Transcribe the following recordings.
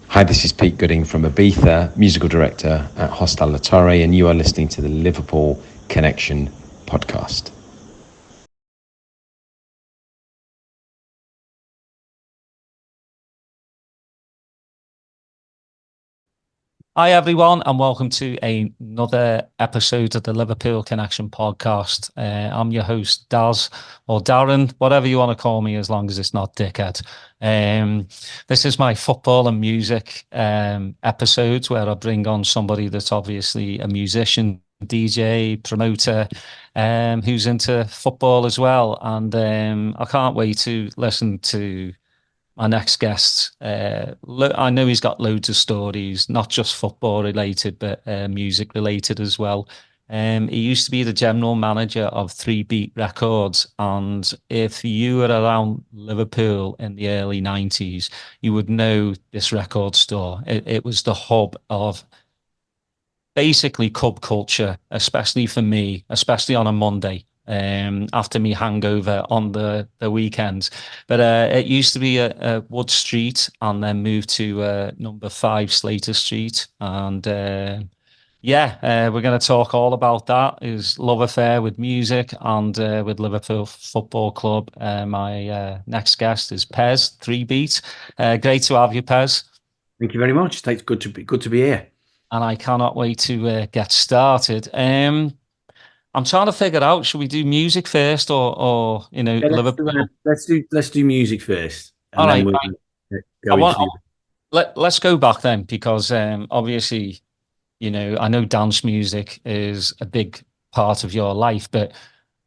Hi, this is Pete Gooding from Ibiza, musical director at Hostel La Torre, and you are listening to the Liverpool Connection podcast. Hi, everyone, and welcome to another episode of the Liverpool Connection podcast. I'm your host, Daz, or Darren, whatever you want to call me, as long as it's not dickhead. This is my football and music episodes where I bring on somebody that's obviously a musician, DJ, promoter, who's into football as well. And I can't wait to listen to my next guest. I know he's got loads of stories, not just football related, but music related as well. He used to be the general manager of Three Beat Records, and if you were around Liverpool in the early 90s, you would know this record store. It was the hub of basically club culture, especially for me, especially on a Monday. After me hangover on the weekends. But it used to be a Wood Street and then moved to number 5 Slater Street. And we're going to talk all about that, his love affair with music and with Liverpool Football Club. My next guest is Pezz, 3 Beat. Great to have you, Pezz. Thank you very much. It's good to be here. And I cannot wait to get started. I'm trying to figure out, should we do music first or Liverpool? Let's do music first. All right. Let's go back then, because obviously, I know dance music is a big part of your life, but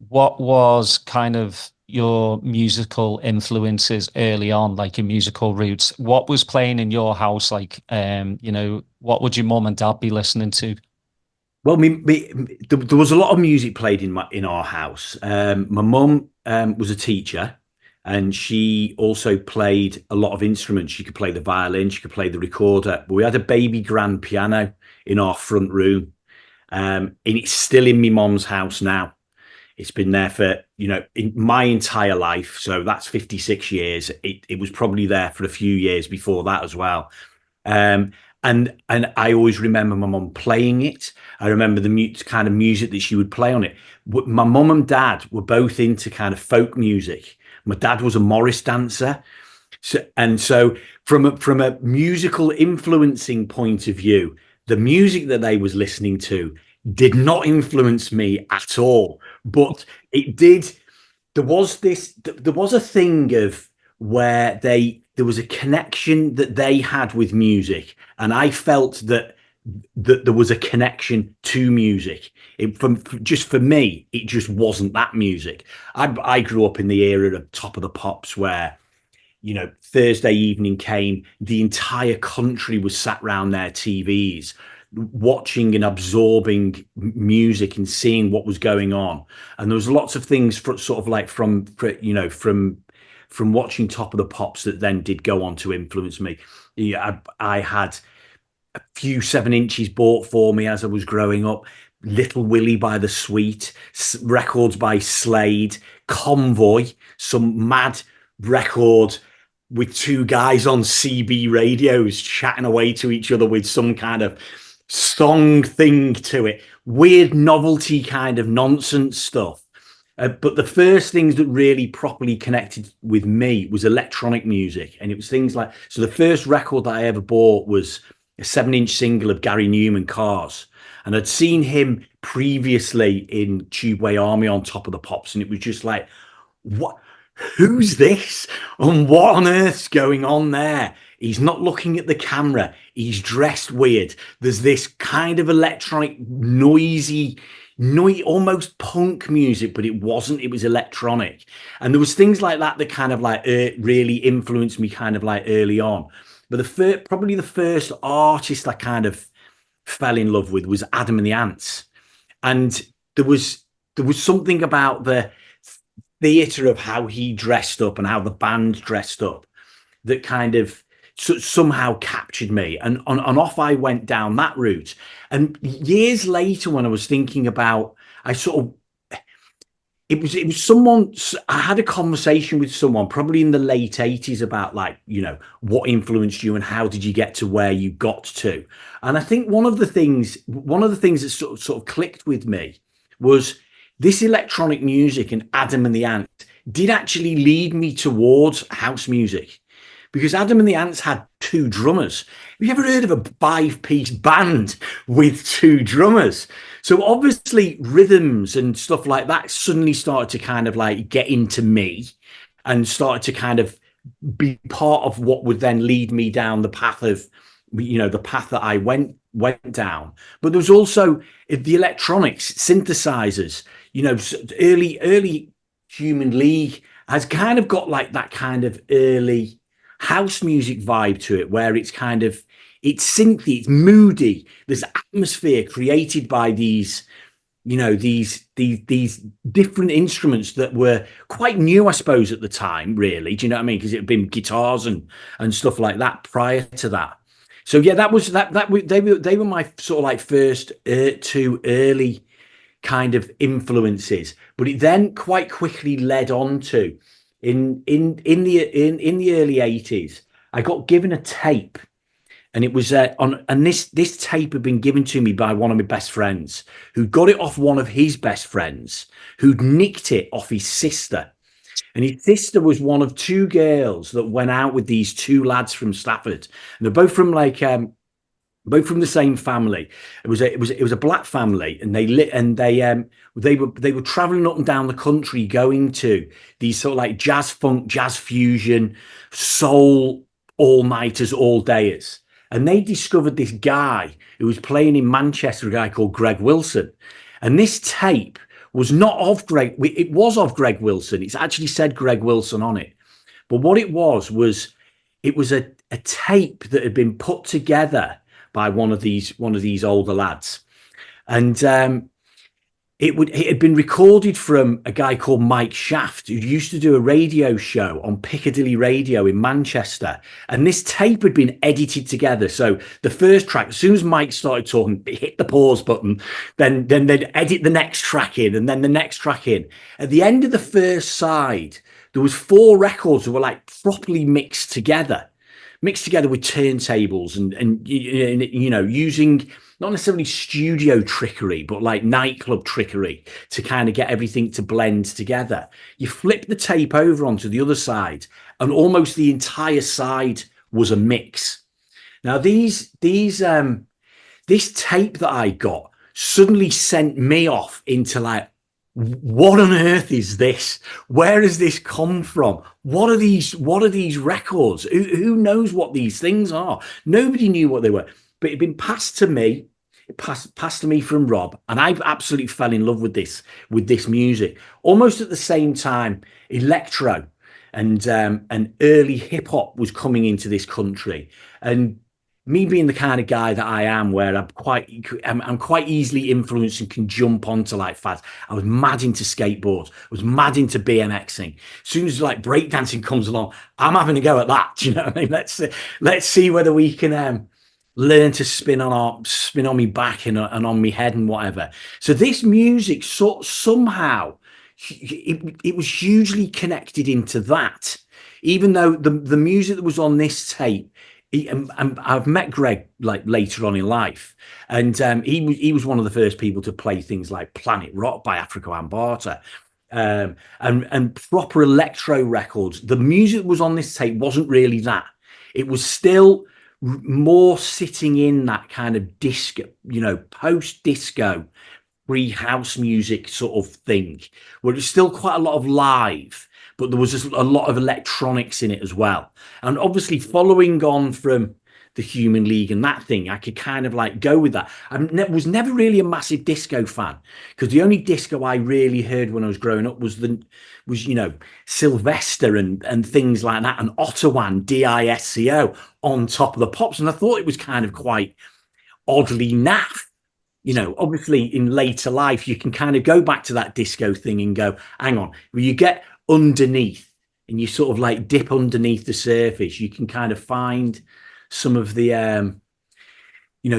what was kind of your musical influences early on, like your musical roots? What was playing in your house? Like, what would your mum and dad be listening to? Well, there was a lot of music played in our house. My mum was a teacher, and she also played a lot of instruments. She could play the violin, she could play the recorder. But we had a baby grand piano in our front room, and it's still in my mum's house now. It's been there for in my entire life, so that's 56 years. It was probably there for a few years before that as well. And I always remember my mum playing it. I remember the kind of music that she would play on it. My mum and dad were both into kind of folk music. My dad was a Morris dancer. So from a musical influencing point of view, the music that they was listening to did not influence me at all. But it did. There was a thing of where there was a connection that they had with music, and I felt that there was a connection to music. Just for me, it just wasn't that music. I grew up in the era of Top of the Pops, where Thursday evening came, the entire country was sat round their TVs watching and absorbing music and seeing what was going on. And there was lots of things from watching Top of the Pops that then did go on to influence me. I had a few 7-inches bought for me as I was growing up. Little Willie by the Sweet, records by Slade, Convoy, some mad record with two guys on CB radios chatting away to each other with some kind of song thing to it. Weird novelty kind of nonsense stuff. But the first things that really properly connected with me was electronic music. And it was things like, so the first record that I ever bought was a 7-inch single of Gary Newman, Cars. And I'd seen him previously in Tubeway Army on Top of the Pops. And it was just like, what? Who's this? And what on earth's going on there? He's not looking at the camera. He's dressed weird. There's this kind of electronic, noisy, almost punk music, but it wasn't. It was electronic. And there was things like that kind of like really influenced me kind of like early on. But probably the first artist I kind of fell in love with was Adam and the Ants. And there was something about the theatre of how he dressed up and how the band dressed up that kind of somehow captured me, and off I went down that route. And years later, when I was thinking about, it was someone. I had a conversation with someone probably in the late 80s about, like, what influenced you and how did you get to where you got to. And I think one of the things that sort of clicked with me was this electronic music, and Adam and the Ants did actually lead me towards house music, because Adam and the Ants had two drummers. Have you ever heard of a 5-piece band with two drummers? So obviously rhythms and stuff like that suddenly started to kind of like get into me and started to kind of be part of what would then lead me down the path of, the path that I went down. But there was also the electronics, synthesizers, early Human League has kind of got like that kind of early house music vibe to it, where it's synthy, it's moody. There's atmosphere created by these different instruments that were quite new, I suppose, at the time, really. Do you know what I mean? Because it had been guitars and stuff like that prior to that. So yeah, they were my sort of like first two early kind of influences. But it then quite quickly led on to in the early 80s, I got given a tape, and it was this tape had been given to me by one of my best friends, who got it off one of his best friends, who'd nicked it off his sister. And his sister was one of two girls that went out with these two lads from Stafford, and they're both from both from the same family. It was a black family, and they were traveling up and down the country, going to these sort of like jazz funk, jazz fusion, soul all-nighters, all-dayers. And they discovered this guy who was playing in Manchester, a guy called Greg Wilson. And this tape was not of Greg. It was of Greg Wilson. It's actually said Greg Wilson on it. But what it was a tape that had been put together by one of these older lads, and it had been recorded from a guy called Mike Shaft, who used to do a radio show on Piccadilly Radio in Manchester. And this tape had been edited together. So the first track, as soon as Mike started talking, hit the pause button, then they'd edit the next track in, and then the next track in. At the end of the first side, there was 4 records that were like properly mixed together with turntables and using not necessarily studio trickery, but like nightclub trickery to kind of get everything to blend together. You flip the tape over onto the other side, and almost the entire side was a mix. Now, this tape that I got suddenly sent me off into like, what on earth is this? Where has this come from? What are these records? Who knows what these things are? Nobody knew what they were, but it had been passed to me. It passed to me from Rob, and I absolutely fell in love with this music. Almost at the same time, electro and early hip hop was coming into this country, and me being the kind of guy that I am, where I'm quite easily influenced and can jump onto like fads. I was mad into skateboards. I was mad into BMXing. As soon as like breakdancing comes along, I'm having a go at that. Do you know what I mean? Let's see whether we can learn to spin on me back and on me head and whatever. So this music somehow it was hugely connected into that, even though the music that was on this tape. I've met Greg like later on in life, and he was one of the first people to play things like Planet Rock by Africa Bambaataa, and proper electro records. The music that was on this tape wasn't really that. It was still more sitting in that kind of disco, post-disco, pre-house music sort of thing, where it's still quite a lot of live, but there was just a lot of electronics in it as well. And obviously following on from the Human League and that thing, I could kind of like go with that. I was never really a massive disco fan, because the only disco I really heard when I was growing up was Sylvester and things like that, and Ottawan, DISCO on top of the pops. And I thought it was kind of quite oddly naff. Obviously in later life, you can kind of go back to that disco thing and go, hang on, well, you get underneath and you sort of like dip underneath the surface, you can kind of find some of the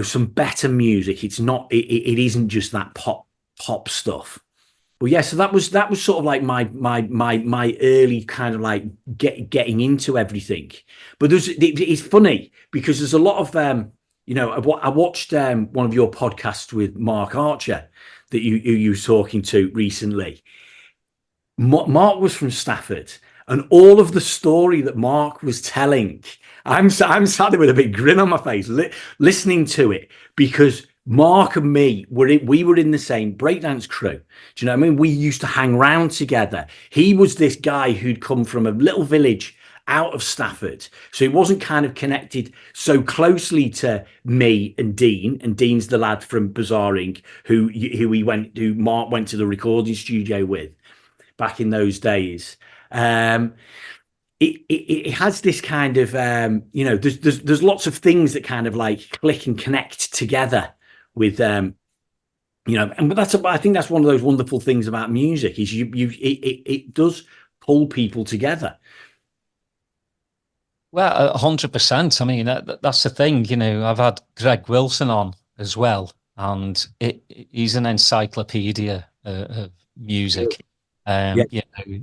some better music. It's not it isn't just that pop stuff. Well, yeah, so that was sort of like my early kind of like getting into everything. But it's funny because there's a lot of I watched one of your podcasts with Mark Archer that you were talking to recently. Mark was from Stafford, and all of the story that Mark was telling, I'm sat there with a big grin on my face, listening to it, because Mark and me we were in the same breakdance crew. Do you know what I mean? We used to hang around together. He was this guy who'd come from a little village out of Stafford, so he wasn't kind of connected so closely to me and Dean. And Dean's the lad from Bizarre Inc. who Mark went to the recording studio with back in those days. It has this kind of there's lots of things that kind of like click and connect together with and I think that's one of those wonderful things about music is it does pull people together. Well, 100%. I mean, that's the thing. I've had Greg Wilson on as well, and he's an encyclopedia of music. Yeah.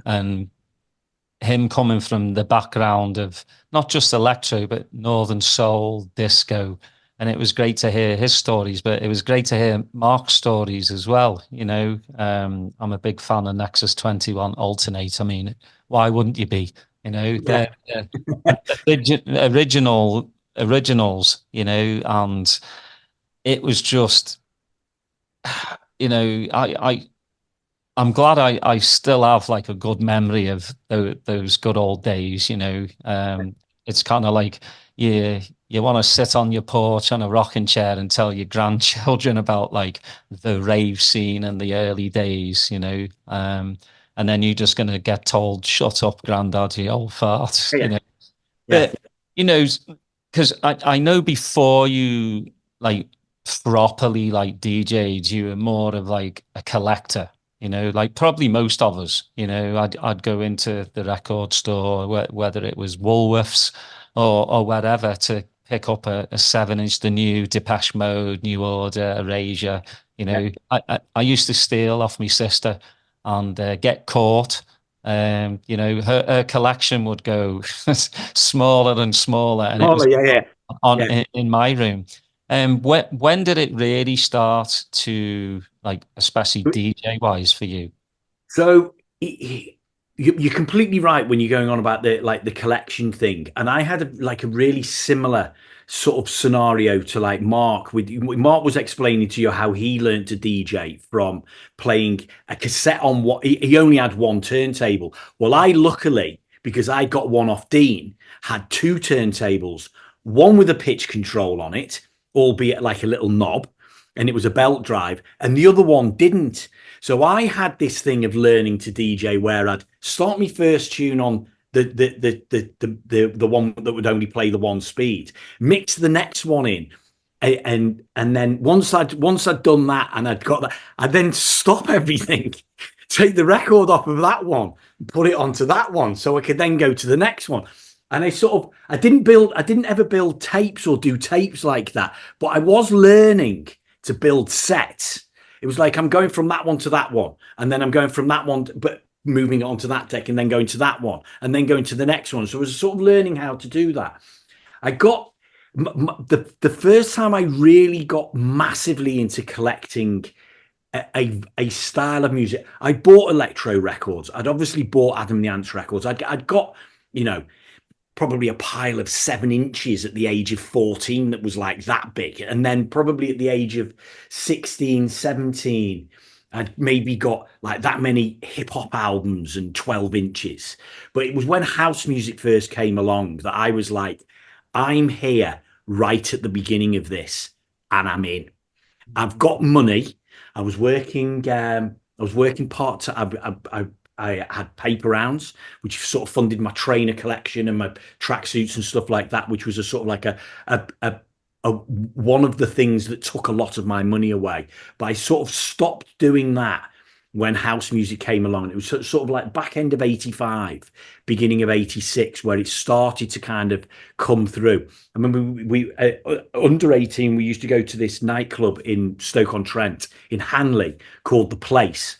And him coming from the background of not just electro, but Northern soul, disco. And it was great to hear his stories, but it was great to hear Mark's stories as well. I'm a big fan of Nexus 21 Alternate. I mean, why wouldn't you be? They're originals, and it was just, I'm glad I still have like a good memory of those good old days. It's kind of like you want to sit on your porch on a rocking chair and tell your grandchildren about like the rave scene and the early days, and then you're just going to get told, "Shut up, granddad, you old fart." Yeah. But because I know before you like properly like DJ'd, you were more of like a collector. Like probably most of us, I'd go into the record store, whether it was Woolworths or whatever, to pick up a 7-inch, the new Depeche Mode, New Order, Erasure. I used to steal off my sister and get caught. Her collection would go smaller and smaller, and it was in my room. When did it really start to like, especially DJ wise for you? So you're completely right when you're going on about the collection thing, and I had a really similar sort of scenario to like Mark. Mark was explaining to you how he learned to DJ from playing a cassette on what he only had one turntable. Well, I luckily, because I got one off Dean, had two turntables, one with a pitch control on it, albeit like a little knob, and it was a belt drive, and the other one didn't. So I had this thing of learning to DJ where I'd start my first tune on the one that would only play the one speed, mix the next one in, and then once I'd done that and I'd got that, I'd then stop everything, take the record off of that one, put it onto that one, so I could then go to the next one. And I didn't ever build tapes or do tapes like that, but I was learning to build sets. It was like I'm going from that one to that one, and then I'm going from that one, but moving it onto that deck, and then going to that one, and then going to the next one. So I was sort of learning how to do that. I got the first time I really got massively into collecting a style of music. I bought electro records. I'd obviously bought Adam and the Ants records. I'd got, probably a pile of 7 inches at the age of 14 that was like that big. And then probably at the age of 16, 17, I'd maybe got like that many hip hop albums and 12 inches. But it was when house music first came along that I was like, I'm here right at the beginning of this and I'm in. I've got money. I was working part-time. I had paper rounds, which sort of funded my trainer collection and my tracksuits and stuff like that, which was a sort of like a one of the things that took a lot of my money away. But I sort of stopped doing that when house music came along. It was sort of like back end of 85, beginning of 86, where it started to kind of come through. I remember we under 18, we used to go to this nightclub in Stoke-on-Trent in Hanley called The Place.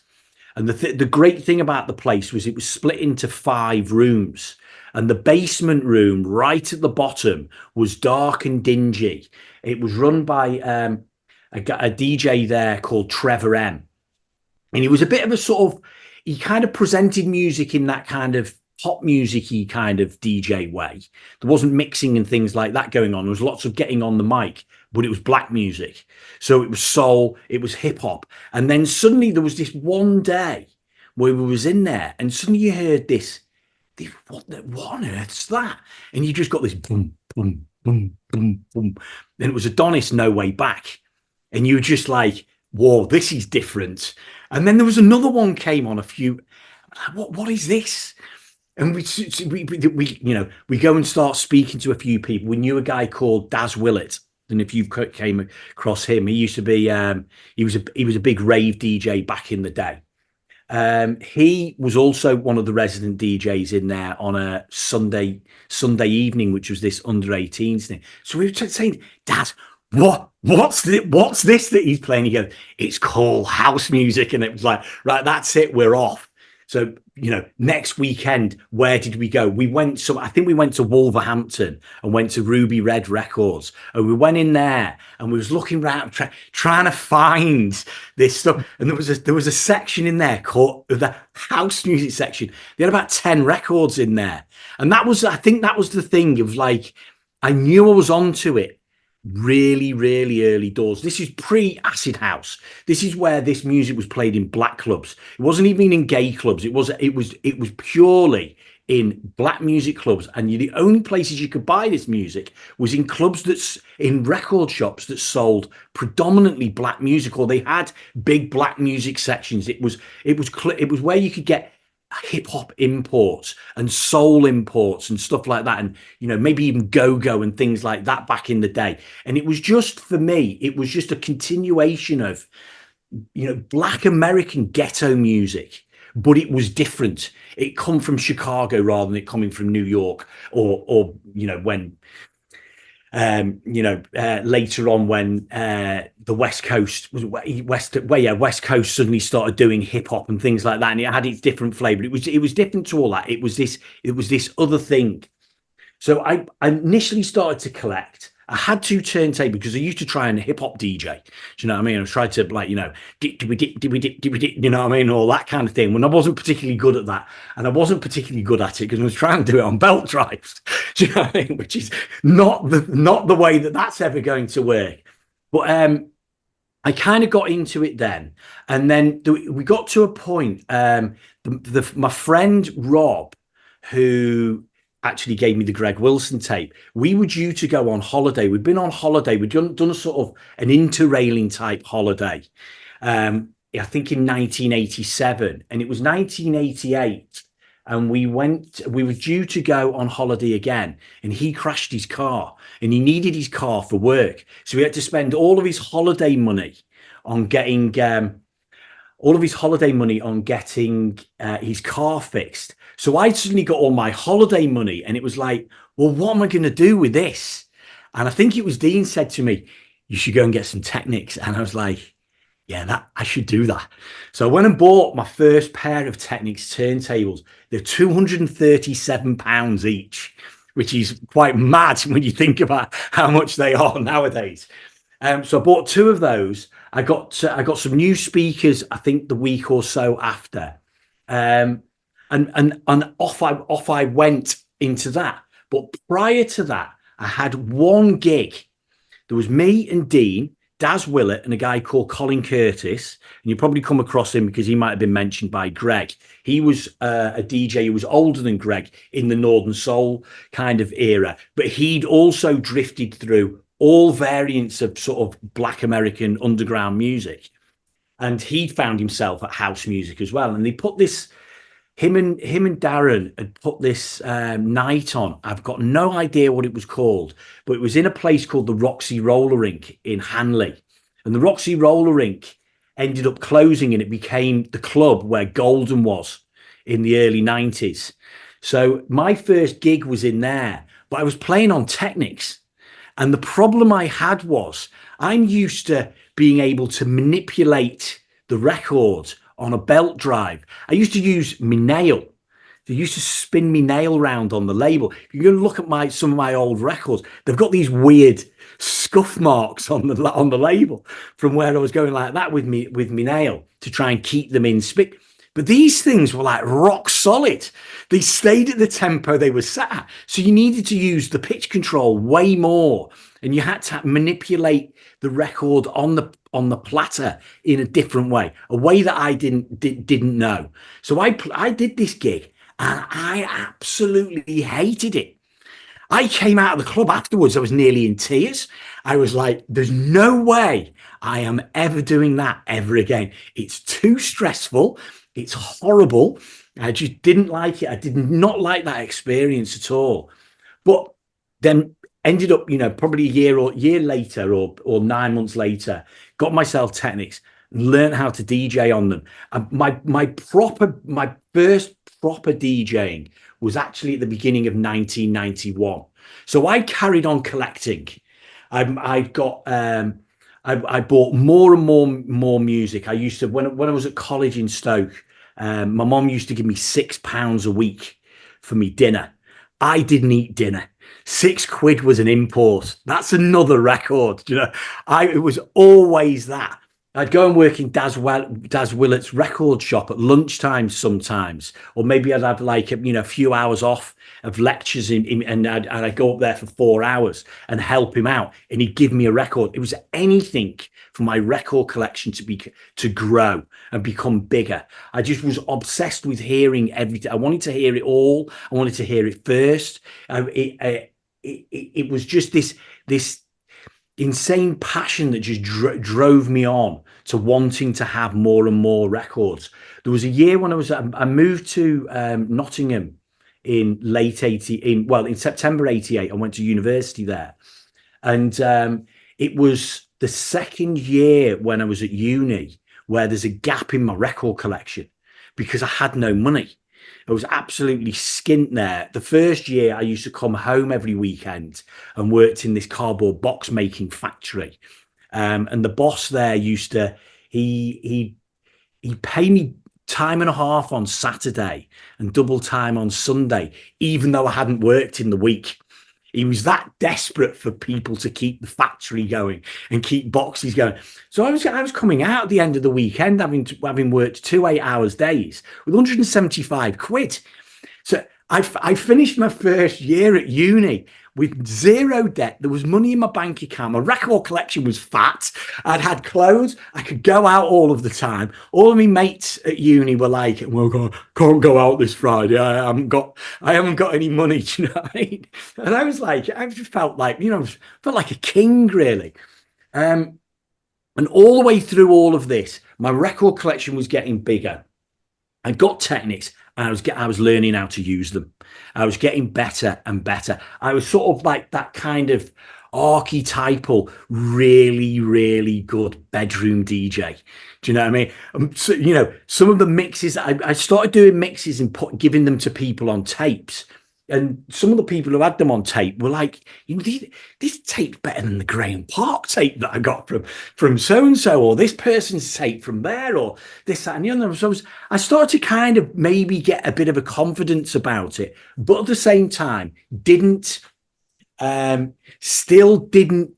And the great thing about the place was it was split into 5 rooms. And the basement room right at the bottom was dark and dingy. It was run by a DJ there called Trevor M. And he was a bit of a sort of, he kind of presented music in that kind of pop music-y kind of DJ way. There wasn't mixing and things like that going on. There was lots of getting on the mic, but it was black music. So it was soul, it was hip hop. And then suddenly there was this one day where we was in there and suddenly you heard this what on earth's that? And you just got this boom, boom, boom, boom, boom. And it was Adonis No Way Back. And you were just like, whoa, this is different. And then there was another one came on what is this? And we go and start speaking to a few people. We knew a guy called Daz Willett. And if you came across him, he used to be he was a big rave DJ back in the day. He was also one of the resident DJs in there on a Sunday evening, which was this under 18s thing. So we were saying, Dad, what's this that he's playing? He goes, it's called house music. And it was like, right, that's it, we're off. So, next weekend, where did we go? I think we went to Wolverhampton and went to Ruby Red Records. And we went in there and we was looking around, trying to find this stuff. And there was a section in there called the house music section. They had about 10 records in there. And I think that was the thing. It was like, I knew I was onto it really, really early doors. This is pre-acid house. This is where this music was played in black clubs. It wasn't even in gay clubs. It was purely in black music clubs. And the only places you could buy this music was in clubs in record shops that sold predominantly black music, or they had big black music sections. It was where you could get hip hop imports and soul imports and stuff like that, and maybe even go-go and things like that back in the day. And it was just, for me, it was just a continuation of black American ghetto music, but it was different. It come from Chicago rather than it coming from New York or when later on when the West Coast suddenly started doing hip hop and things like that, and it had its different flavor. It was different to all that. It was this other thing. So I initially started to collect. I had 2 turntables because I used to try and hip hop DJ. Do you know what I mean? I tried to dip, you know what I mean? All that kind of thing. When I wasn't particularly good at that, and I wasn't particularly good at it because I was trying to do it on belt drives. Do you know what I mean? Which is not the way that's ever going to work. But I kind of got into it then, and then we got to a point. My friend Rob, who actually gave me the Greg Wilson tape, we were due to go on holiday. We'd been on holiday. We'd done a sort of an interrailing type holiday, I think in 1987, and it was 1988. And we were due to go on holiday again, and he crashed his car, and he needed his car for work. So he had to spend all of his holiday money on getting his car fixed. So I suddenly got all my holiday money, and it was like, well, what am I going to do with this? And I think it was Dean said to me, you should go and get some Technics. And I was like, yeah, I should do that. So I went and bought my first pair of Technics turntables. They're £237 each, which is quite mad when you think about how much they are nowadays. So I bought 2 of those. I got some new speakers, I think the week or so after. And off I went into that. But prior to that, I had 1 gig. There was me and Dean, Daz Willett, and a guy called Colin Curtis. And you probably come across him because he might have been mentioned by Greg. He was a DJ who was older than Greg in the Northern Soul kind of era. But he'd also drifted through all variants of sort of black American underground music. And he'd found himself at house music as well. And they put this, him and Darren had put this night on. I've got no idea what it was called, but it was in a place called the Roxy Roller Rink in Hanley. And the Roxy Roller Rink ended up closing, and it became the club where Golden was in the early 90s. So my first gig was in there, but I was playing on Technics. And the problem I had was I'm used to being able to manipulate the record on a belt drive. I used to use my nail. They used to spin me nail round on the label. If you go look at some of my old records, they've got these weird scuff marks on the label from where I was going like that with me nail to try and keep them in spin. But these things were like rock solid. They stayed at the tempo they were set at. So you needed to use the pitch control way more, and you had to manipulate the record on the platter in a different way, a way that I didn't know. So I did this gig, and I absolutely hated it. I came out of the club afterwards. I was nearly in tears. I was like, there's no way I am ever doing that ever again. It's too stressful. It's horrible. I just didn't like it. I did not like that experience at all. But then ended up, probably a year later or 9 months later, got myself Technics, learned how to DJ on them. And my first proper DJing was actually at the beginning of 1991. So I carried on collecting. I bought more and more music. I used to, when I was at college in Stoke, my mom used to give me £6 a week for me dinner. I didn't eat dinner. £6 was an import. That's another record. It was always that. I'd go and work in Daz Willett's record shop at lunchtime sometimes, or maybe I'd have like a few hours off of lectures and I'd go up there for 4 hours and help him out, and he'd give me a record. It was anything for my record collection to grow and become bigger. I just was obsessed with hearing everything. I wanted to hear it all. I wanted to hear it first. It was just this insane passion that just drove me on to wanting to have more and more records. There was a year when I moved to Nottingham in in September 88. I went to university there, and it was the second year when I was at uni where there's a gap in my record collection because I had no money. I was absolutely skint there. The first year I used to come home every weekend and worked in this cardboard box making factory. And the boss there used to, he'd pay me time and a half on Saturday and double time on Sunday, even though I hadn't worked in the week. He was that desperate for people to keep the factory going and keep boxes going. So I was coming out at the end of the weekend, having worked 2 8-hour days with £175. So I finished my first year at uni with zero debt. There was money in my bank account. My record collection was fat. I'd had clothes. I could go out all of the time. All of my mates at uni were like, well, can't go out this Friday. I haven't got any money. Do you know what I mean? And I was like, I just felt like, felt like a king, really. And all the way through all of this, my record collection was getting bigger. I got Technics, and I was learning how to use them. I was getting better and better. I was sort of like that kind of archetypal, really, really good bedroom DJ. Do you know what I mean? So, some of the mixes, I started doing mixes and giving them to people on tapes. And some of the people who had them on tape were like, this tape's better than the Graham Park tape that I got from so-and-so, or this person's tape from there, or this, that, and the other. So I started to kind of maybe get a bit of a confidence about it, but at the same time, still didn't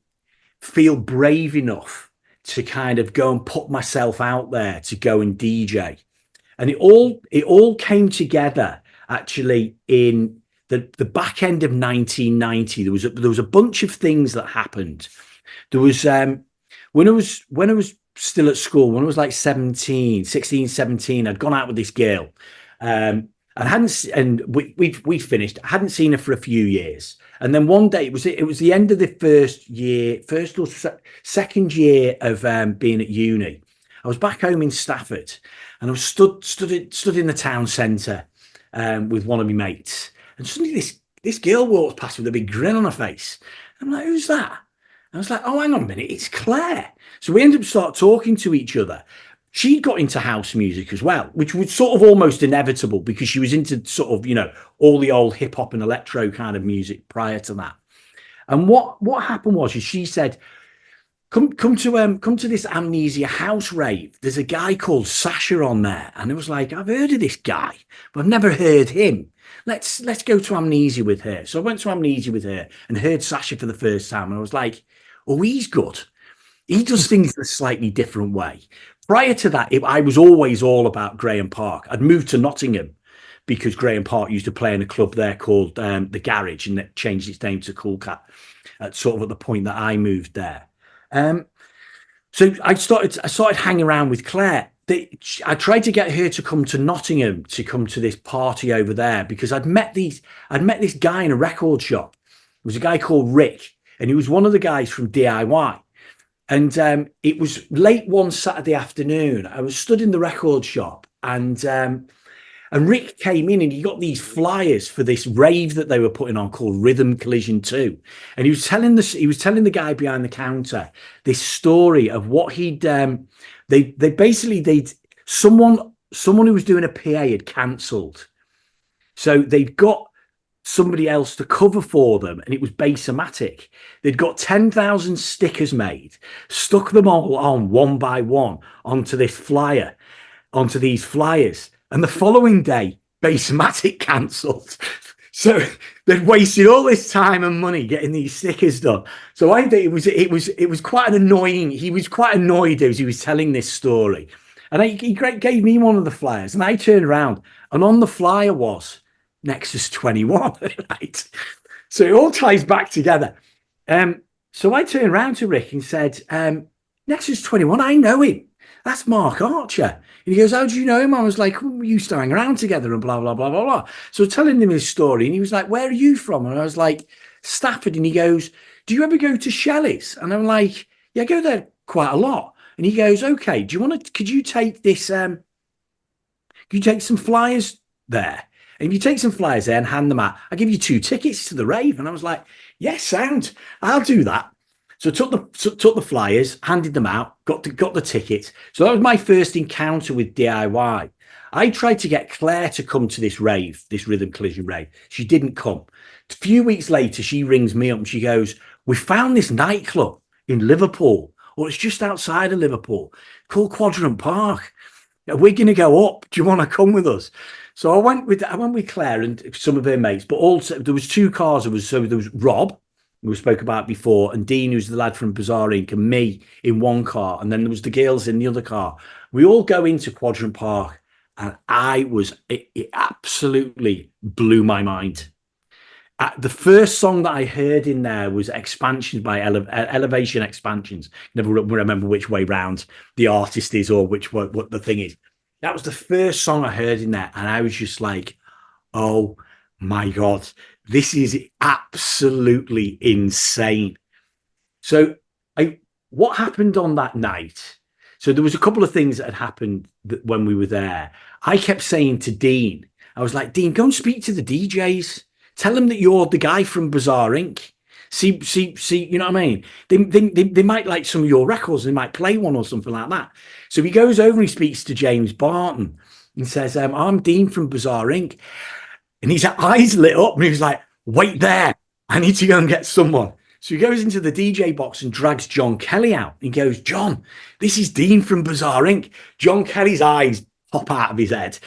feel brave enough to kind of go and put myself out there to go and DJ. And it all came together actually in the back end of 1990. There was a bunch of things that happened. There was when I was still at school, when I was like 16, 17, I'd gone out with this girl. And we'd finished. I hadn't seen her for a few years. And then one day it was the end of the first or second year of being at uni. I was back home in Stafford, and I was stood in the town centre with one of my mates. And suddenly this girl walks past with a big grin on her face. I'm like, who's that? And I was like, oh, hang on a minute, it's Claire. So we ended up start talking to each other. She got into house music as well, which was sort of almost inevitable because she was into sort of, all the old hip hop and electro kind of music prior to that. And what happened was she said, come to this Amnesia House rave. There's a guy called Sasha on there. And it was like, I've heard of this guy, but I've never heard him. Let's go to Amnesia with her. So I went to Amnesia with her and heard Sasha for the first time. And I was like, oh, he's good. He does things in a slightly different way. Prior to that, I was always all about Graham Park. I'd moved to Nottingham because Graham Park used to play in a club there called the Garage, and it changed its name to Cool Cat at the point that I moved there. So I started hanging around with Claire. I tried to get her to come to Nottingham to come to this party over there because I'd met this guy in a record shop. It was a guy called Rick, and he was one of the guys from DIY. And it was late one Saturday afternoon. I was stood in the record shop, and Rick came in and he got these flyers for this rave that they were putting on called Rhythm Collision 2. And he was telling the guy behind the counter this story of what someone who was doing a PA had cancelled. So they'd got somebody else to cover for them, and it was Bassomatic. They'd got 10,000 stickers made, stuck them all on one by one onto these flyers. And the following day, Bassomatic cancelled. So they'd wasted all this time and money getting these stickers done. So I think it was quite an annoying. He was quite annoyed as he was telling this story, and he gave me one of the flyers, and I turned around, and on the flyer was Nexus 21, right? So it all ties back together. So I turned around to Rick and said, Nexus 21, I know him. That's Mark Archer. And he goes, how do you know him? I was like, we used to hang around together and blah, blah, blah, blah, blah. So telling him his story, and he was like, where are you from? And I was like, Stafford. And he goes, do you ever go to Shelley's? And I'm like, yeah, I go there quite a lot. And he goes, okay, could you take some flyers there? And if you take some flyers there and hand them out, I'll give you 2 tickets to the rave. And I was like, yes, sound, I'll do that. So took the flyers, handed them out, got the tickets. So that was my first encounter with DIY. I tried to get Claire to come to this rave, this Rhythm Collision rave. She didn't come. A few weeks later, she rings me up and she goes, we found this nightclub in Liverpool, or it's just outside of Liverpool, called Quadrant Park. We're going to go up. Do you want to come with us? So I went with Claire and some of her mates, but also there was 2 cars. There was Rob, who we spoke about before, and Dean, who's the lad from Bizarre Inc., and me in one car, and then there was the girls in the other car. We all go into Quadrant Park, and it absolutely blew my mind. The first song that I heard in there was Expansions by Elevation Expansions. Never remember which way round the artist is or what the thing is. That was the first song I heard in there, and I was just like, oh my God, this is absolutely insane. So what happened on that night? So there was a couple of things that had happened when we were there. I kept saying to Dean, I was like, Dean, go and speak to the DJs. Tell them that you're the guy from Bizarre Inc. See, you know what I mean? They might like some of your records. They might play one or something like that. So he goes over and he speaks to James Barton and says, I'm Dean from Bizarre Inc. And his eyes lit up and he was like, wait there. I need to go and get someone. So he goes into the DJ box and drags John Kelly out. He goes, John, this is Dean from Bizarre Inc. John Kelly's eyes pop out of his head.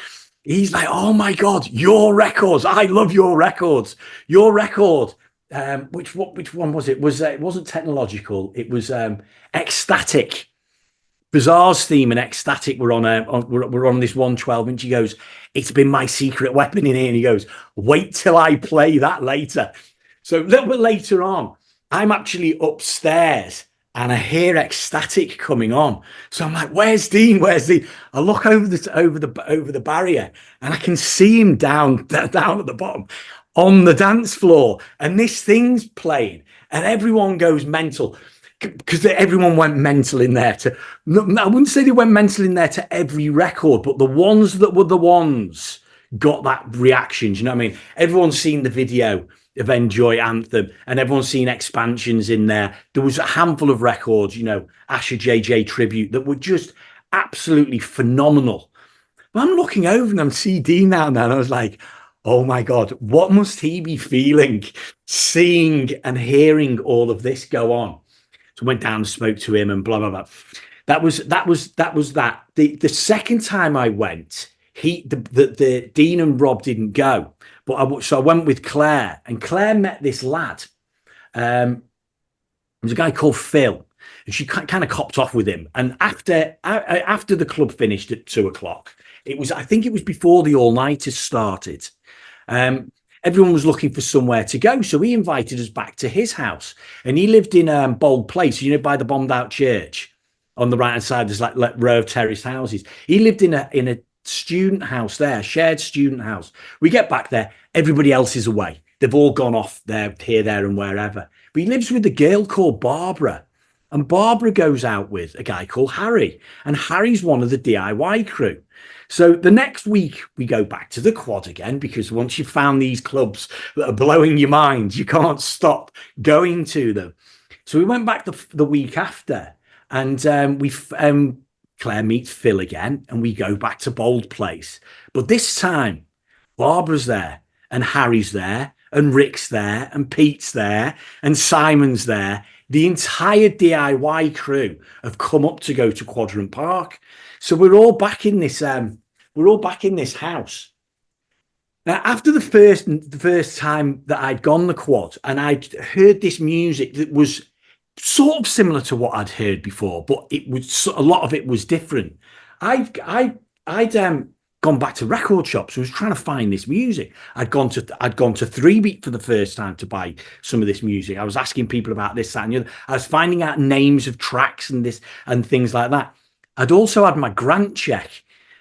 He's like, oh my God, your records. I love your records. Your record. Which one was it? It wasn't Technological. It was Ecstatic. Bizarre's theme and Ecstatic were on this 112-inch. He goes, it's been my secret weapon in here. And he goes, wait till I play that later. So a little bit later on, I'm actually upstairs and I hear Ecstatic coming on. So I'm like, where's Dean? Where's Dean? I look over the barrier and I can see him down at the bottom on the dance floor. And this thing's playing and everyone goes mental because everyone went mental in there I wouldn't say they went mental in there to every record, but the ones that were the ones got that reaction. Do you know what I mean? Everyone's seen the video of Enjoy Anthem and everyone's seen Expansions in there. There was a handful of records, Asher JJ Tribute, that were just absolutely phenomenal. But I'm looking over and I'm seeing Dean now and I was like, oh my God, what must he be feeling, seeing and hearing all of this go on? So I went down and spoke to him and blah, blah, blah. That was that. The second time I went, the Dean and Rob didn't go, but so I went with Claire, and Claire met this lad. There's a guy called Phil, and she kind of copped off with him. And after the club finished at 2:00, I think it was before the all-nighters started. Everyone was looking for somewhere to go, so he invited us back to his house, and he lived in Bold Place, by the bombed out church. On the right hand side, there's like row of terraced houses. He lived in a student house there, shared student house. We get back there, everybody else is away. They've all gone off there, here, there, and wherever. But he lives with a girl called Barbara, and Barbara goes out with a guy called Harry, and Harry's one of the DIY crew. So the next week we go back to the quad again, because once you've found these clubs that are blowing your mind, you can't stop going to them. So we went back the week after, and Claire meets Phil again, and we go back to Bold Place. But this time, Barbara's there, and Harry's there, and Rick's there, and Pete's there, and Simon's there. The entire DIY crew have come up to go to Quadrant Park. So we're all back in this house. Now, after the first time that I'd gone the quad, and I'd heard this music that was sort of similar to what I'd heard before, but it was a lot of it was different. I'd gone back to record shops. I was trying to find this music. I'd gone to 3 Beat for the first time to buy some of this music. I was asking people about this, that, and the other. I was finding out names of tracks and this and things like that. I'd also had my grant check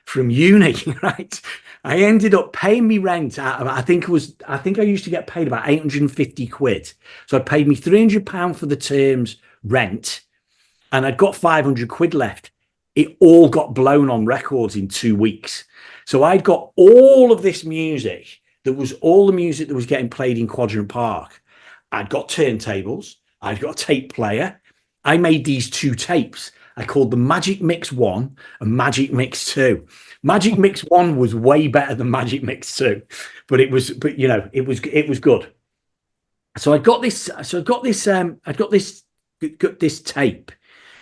from uni, right? I ended up paying me rent out of, I think I used to get paid about 850 quid. So it paid me £300 for the term's rent, and I'd got 500 quid left. It all got blown on records in 2 weeks. So I'd got all of this music, all the music that was getting played in Quadrant Park. I'd got turntables, I'd got a tape player. I made these 2 tapes. I called them Magic Mix 1 and Magic Mix 2. Magic Mix 1 was way better than Magic Mix 2, but it was good. So I got this tape.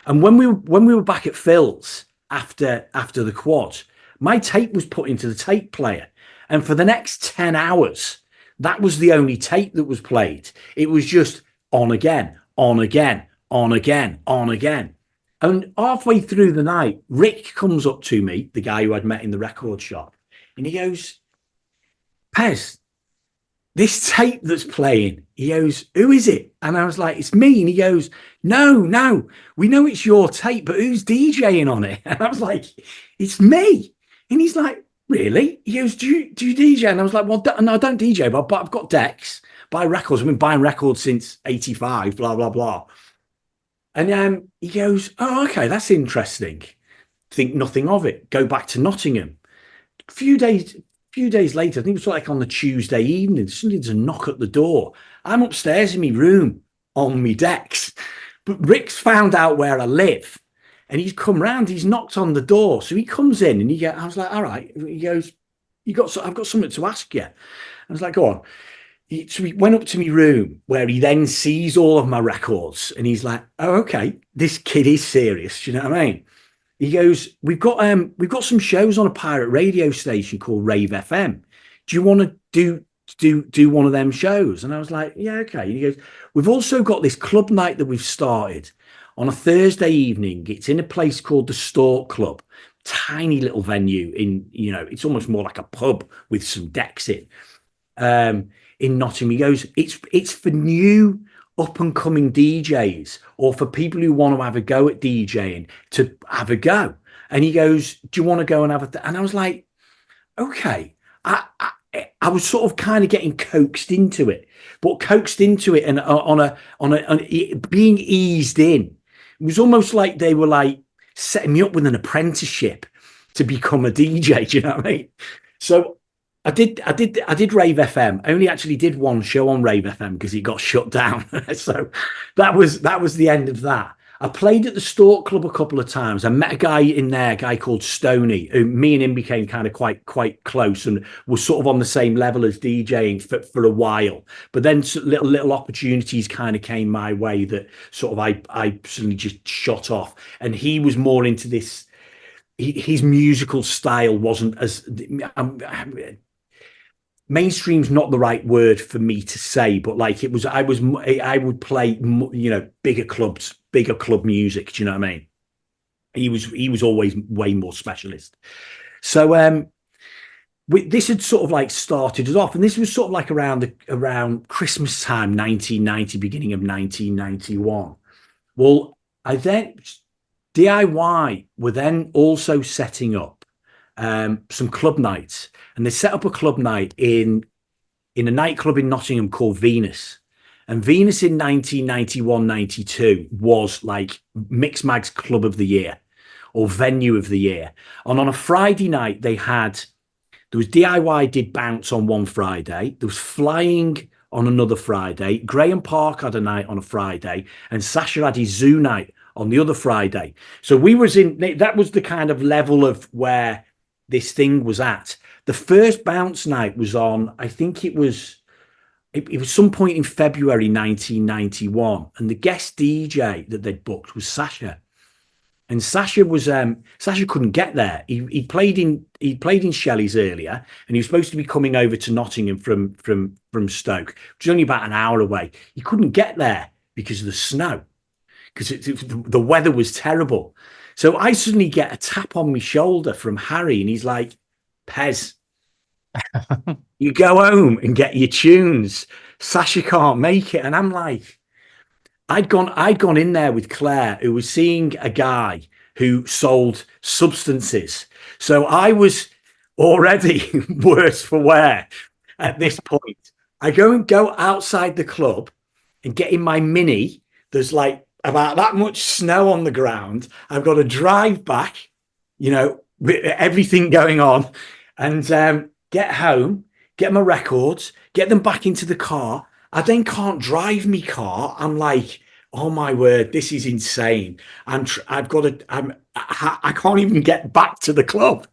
And when we were back at Phil's after the quad, my tape was put into the tape player. And for the next 10 hours, that was the only tape that was played. It was just on again, on again, on again, on again. And halfway through the night, Rick comes up to me, the guy who I'd met in the record shop, and he goes, "Pezz, this tape that's playing," he goes, "who is it?" And I was like, "It's me." And he goes, no, we know it's your tape, but who's DJing on it?" And I was like, "It's me." And he's like, "Really?" He goes, do you DJ? And I was like, "Well, no, I don't DJ, but I've got decks, buy records. I've been buying records since 85, blah, blah, blah." And he goes, "Oh, okay, that's interesting." Think nothing of it. Go back to Nottingham. A few days later, I think it was like on the Tuesday evening, somebody's a knock at the door. I'm upstairs in my room on my decks, but Rick's found out where I live, and he's come round. He's knocked on the door, so he comes in, and I was like, "All right." He goes, I've got something to ask you." I was like, "Go on." So he went up to my room, where he then sees all of my records, and he's like, "Oh, okay, this kid is serious." Do you know what I mean? He goes, we've got some shows on a pirate radio station called Rave FM. Do you want to do one of them shows? And I was like, "Yeah, okay." And he goes, "We've also got this club night that we've started on a Thursday evening. It's in a place called the Stork Club, tiny little venue it's almost more like a pub with some decks in Nottingham." He goes, it's for new up and coming DJs, or for people who want to have a go at DJing to have a go. And he goes, "Do you want to go and have a?" And I was like, "Okay." I was sort of kind of getting coaxed into it and on being eased in. It was almost like they were like setting me up with an apprenticeship to become a DJ. Do you know what I mean? So I did Rave FM. I only actually did one show on Rave FM because it got shut down. So that was the end of that. I played at the Stork Club a couple of times. I met a guy in there, a guy called Stoney, who me and him became kind of quite close and was sort of on the same level as DJing for a while. But then little opportunities kind of came my way that sort of I suddenly just shot off. And he was more into this. His musical style wasn't as mainstream's not the right word for me to say, but like I would play, bigger clubs, bigger club music. Do you know what I mean? He was always way more specialist. So this had sort of like started us off, and this was sort of like around Christmas time, 1990, beginning of 1991. Well, DIY were then also setting up some club nights, and they set up a club night in a nightclub in Nottingham called Venus. And Venus in 1991-92 was like Mixmag's Club of the Year or Venue of the Year. And on a Friday night, there was DIY did Bounce on one Friday, there was Flying on another Friday, Graham Park had a night on a Friday, and Sasha had his Zoo night on the other Friday. So that was the kind of level of where this thing was at. The first Bounce night was on, I think it was some point in February 1991, and the guest DJ that they'd booked was Sasha. And Sasha couldn't get there. He played in Shelley's earlier, and he was supposed to be coming over to Nottingham from Stoke, which is only about an hour away. He couldn't get there because of the snow, because the weather was terrible. So I suddenly get a tap on my shoulder from Harry, and he's like, "Pezz, you go home and get your tunes. Sasha can't make it." And I'm like, I'd gone in there with Claire, who was seeing a guy who sold substances. So I was already worse for wear at this point. I go outside the club and get in my Mini. There's like about that much snow on the ground. I've got to drive back, with everything going on, and get home, get my records, get them back into the car. I then can't drive my car. I'm like, oh my word, this is insane. I can't even get back to the club.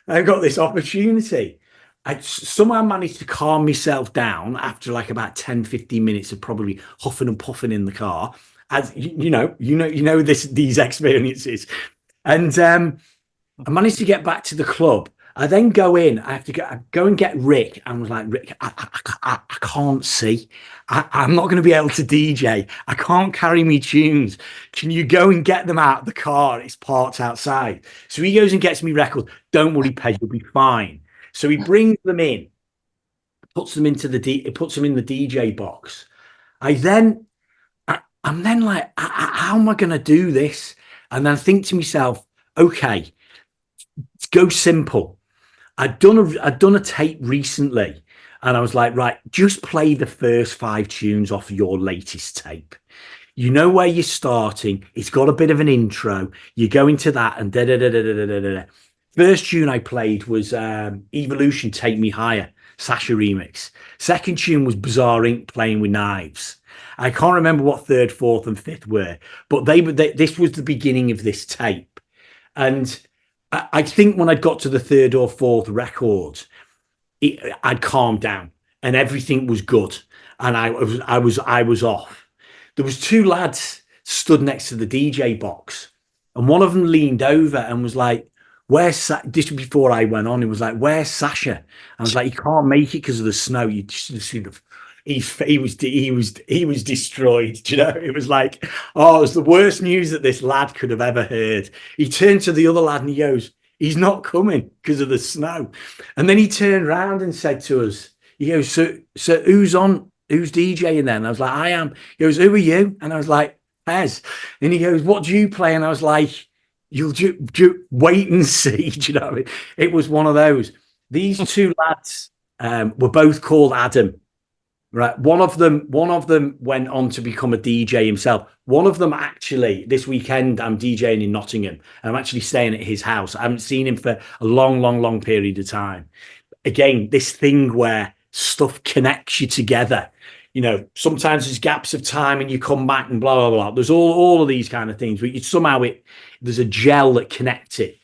I've got this opportunity. I somehow managed to calm myself down after like about 10, 15 minutes of probably huffing and puffing in the car. As you know these experiences. And I managed to get back to the club. I then go in. I have to go and get Rick. And I was like, Rick, I can't see. I'm not going to be able to DJ. I can't carry me tunes. Can you go and get them out of the car? It's parked outside. So he goes and gets me records. Don't worry, Pezz, you'll be fine. So he brings them in, puts them in the DJ box. I'm then like, how am I going to do this? And then I think to myself, okay, let's go simple. I'd done a tape recently, and I was like, right, just play the first 5 tunes off your latest tape. You know where you're starting. It's got a bit of an intro. You go into that and da da da da da da da. First tune I played was Evolution, Take Me Higher, Sasha remix. Second tune was Bizarre Inc. Playing with Knives. I can't remember what third, fourth, and fifth were, but this was the beginning of this tape. And I think when I'd got to the third or fourth record, I'd calmed down and everything was good. And I was off. There was 2 lads stood next to the DJ box, and one of them leaned over and was like, "Where's this?" Before I went on, it was like, "Where's Sasha?" I was like, "He can't make it because of the snow." You just see he was destroyed. Do you know? It was like, oh, it was the worst news that this lad could have ever heard. He turned to the other lad and he goes, "He's not coming because of the snow." And then he turned around and said to us, he goes, so who's DJing then? And I was like, "I am." He goes, "Who are you?" And I was like, "Pezz." And he goes, "What do you play?" And I was like, "You'll wait and see." Do you know what I mean? It was one of those. These 2 lads were both called Adam. Right. One of them went on to become a DJ himself. One of them actually, this weekend, I'm DJing in Nottingham. I'm actually staying at his house. I haven't seen him for a long period of time. Again, this thing where stuff connects you together. sometimes there's gaps of time and you come back and blah, blah, blah. There's all of these kind of things, but there's a gel that connects it.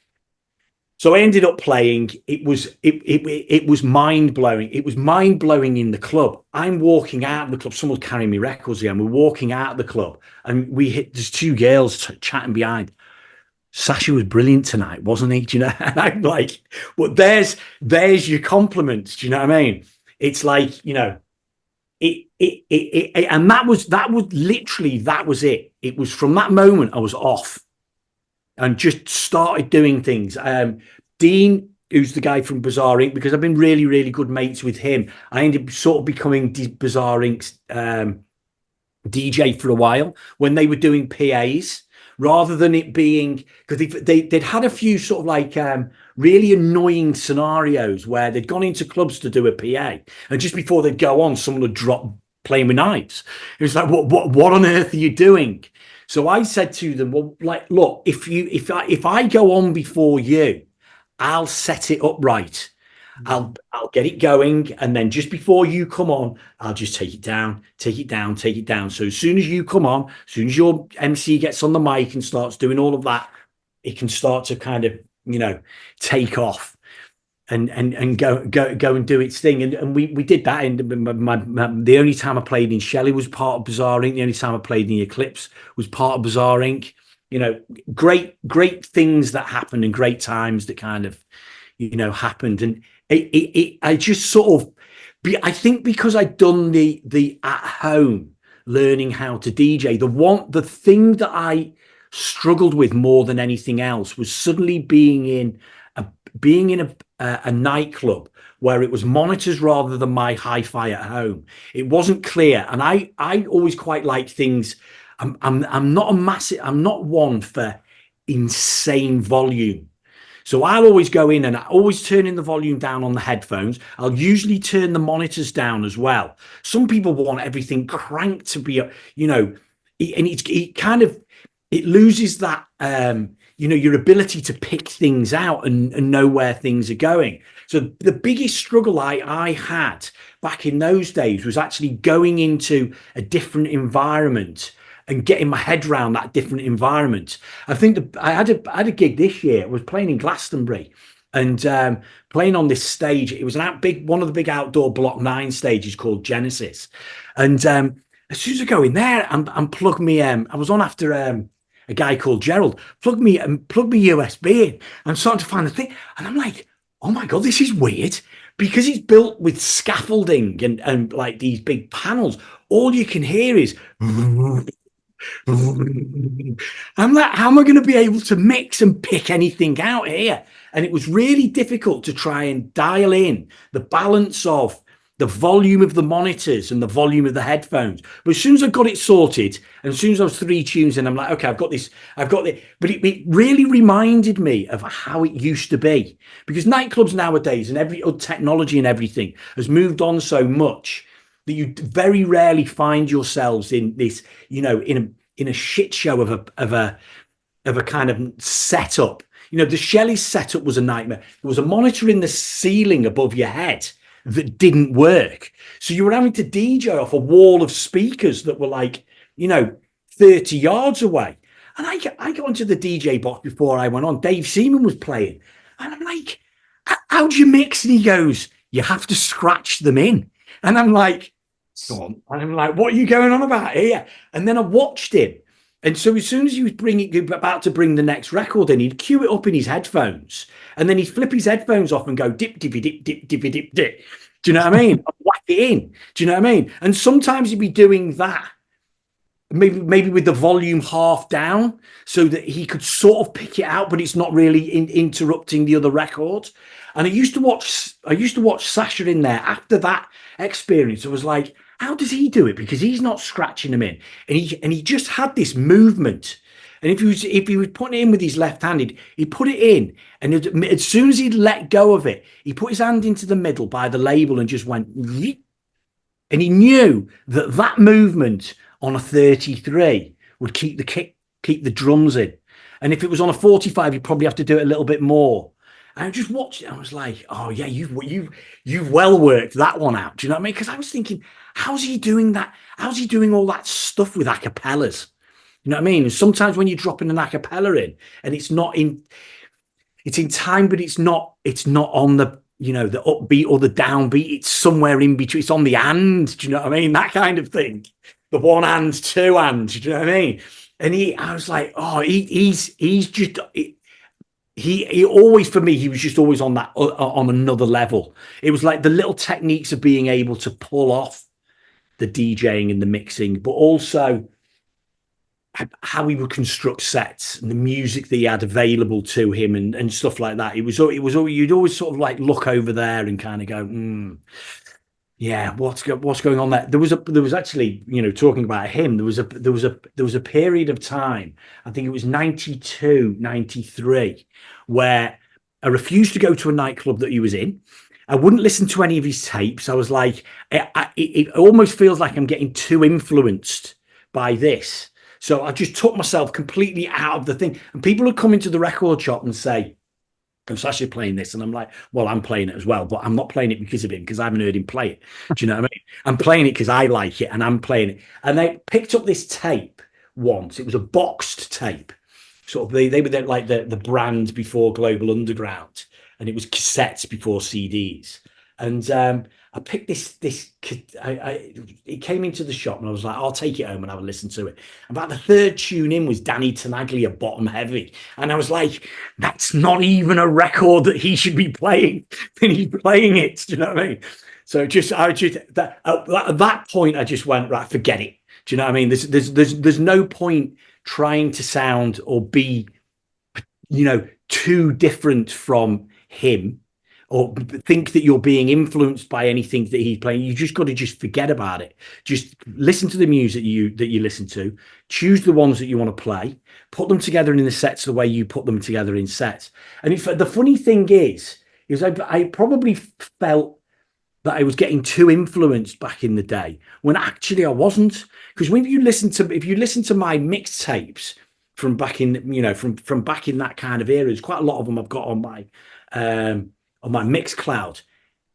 So I ended up playing. It was mind blowing. It was mind blowing in the club. I'm walking out of the club. Someone's carrying me records again. We're walking out of the club, and there's two girls chatting behind. Sasha was brilliant tonight, wasn't he? Do you know? And I'm like, well, there's your compliments. Do you know what I mean? It's like, and that was literally, that was it. It was from that moment I was off and just started doing things. Dean, who's the guy from Bizarre Inc., because I've been really, really good mates with him, I ended up sort of becoming Bizarre Inc.'s DJ for a while when they were doing PAs, rather than it being, because they'd had a few sort of like really annoying scenarios where they'd gone into clubs to do a PA, and just before they'd go on, someone would drop playing with knives. It was like, what on earth are you doing? So I said to them, well, like, look, if I go on before you, I'll set it up right. I'll get it going, and then just before you come on, I'll just take it down. So as soon as you come on, as soon as your MC gets on the mic and starts doing all of that, it can start to kind of, take off and go and do its thing. And we did that. And the only time I played in Shelley was part of Bizarre Inc. The only time I played in the Eclipse was part of Bizarre Inc. Great things that happened, and great times that kind of, happened. And I just sort of, I think because I'd done the at home learning how to DJ, the thing that I struggled with more than anything else was suddenly being in a nightclub where it was monitors rather than my hi-fi at home. It wasn't clear, and I always quite like things. I'm not one for insane volume. So I'll always go in and I always turn in the volume down on the headphones. I'll usually turn the monitors down as well. Some people want everything cranked to be, and it loses that, your ability to pick things out and know where things are going. So the biggest struggle I had back in those days was actually going into a different environment and getting my head around that different environment. I think I had a gig this year. I was playing in Glastonbury and playing on this stage. It was one of the big outdoor Block 9 stages called Genesis. And as soon as I go in there and plug me, I was on after a guy called Gerald, plug me USB in. I'm starting to find the thing. And I'm like, oh my God, this is weird. Because it's built with scaffolding and like these big panels, all you can hear is... I'm like, how am I going to be able to mix and pick anything out here? And it was really difficult to try and dial in the balance of the volume of the monitors and the volume of the headphones. But as soon as I got it sorted, and as soon as I was 3 tunes in, I'm like, okay, I've got this. But it really reminded me of how it used to be, because nightclubs nowadays and every technology and everything has moved on so much that you very rarely find yourselves in this, in a shit show of a kind of setup. The Shelley setup was a nightmare. There was a monitor in the ceiling above your head that didn't work. So you were having to DJ off a wall of speakers that were like, 30 yards away. And I got onto the DJ box before I went on. Dave Seaman was playing. And I'm like, how do you mix? And he goes, you have to scratch them in. And I'm like, go on. And I'm like, what are you going on about here? And then I watched him. And so as soon as he was about to bring the next record in, he'd cue it up in his headphones. And then he'd flip his headphones off and go, dip, dippy, dip, dip, dippy, dip, dip. Do you know what I mean? Whack it in. Do you know what I mean? And sometimes he'd be doing that, maybe with the volume half down, so that he could sort of pick it out, but it's not really interrupting the other records. And I used to watch Sasha in there. After that experience, I was like, how does he do it? Because he's not scratching them in, and he just had this movement. And if he was putting it in with his left-handed, he put it in, and as soon as he'd let go of it, he put his hand into the middle by the label and just went, and he knew that movement on a 33 would keep the drums in. And if it was on a 45, you'd probably have to do it a little bit more. I just watched it. I was like, oh yeah, you've well worked that one out. Do you know what I mean? Because I was thinking, how's he doing that? How's he doing all that stuff with acapellas? You know what I mean? And sometimes when you're dropping an acapella in and it's in time, but it's not on the, the upbeat or the downbeat. It's somewhere in between. It's on the and, do you know what I mean? That kind of thing. The one and, two and, do you know what I mean? And I was like, oh, he's just, he always, for me, he was just always on that, on another level. It was like the little techniques of being able to pull off the DJing and the mixing, but also how he would construct sets and the music that he had available to him and stuff like that. It was you'd always sort of like look over there and kind of go, yeah, what's going on there? There was actually, talking about him, there was a period of time, I think it was 92, 93, where I refused to go to a nightclub that he was in. I wouldn't listen to any of his tapes. I was like, it almost feels like I'm getting too influenced by this. So I just took myself completely out of the thing. And people would come into the record shop and say, I'm actually playing this. And I'm like, well, I'm playing it as well, but I'm not playing it because of him, because I haven't heard him play it. Do you know what I mean? I'm playing it because I like it and I'm playing it. And they picked up this tape once. It was a boxed tape. Sort of they were like the brand before Global Underground. And it was cassettes before CDs. And I picked this. It came into the shop, and I was like, "I'll take it home and have a listen to it." About the third tune in was Danny Tenaglia, Bottom Heavy, and I was like, "That's not even a record that he should be playing." And he's playing it. Do you know what I mean? So at that point, I just went, right, forget it. Do you know what I mean? There's no point trying to sound or be, too different from him, or think that you're being influenced by anything that he's playing. You just got to just forget about it. Just listen to the music that you listen to, choose the ones that you want to play, put them together in the sets the way you put them together in sets. And the funny thing is I probably felt that I was getting too influenced back in the day, when actually I wasn't. Because if you listen to my mixtapes from back in, from back in that kind of era, there's quite a lot of them I've got on my Mixcloud.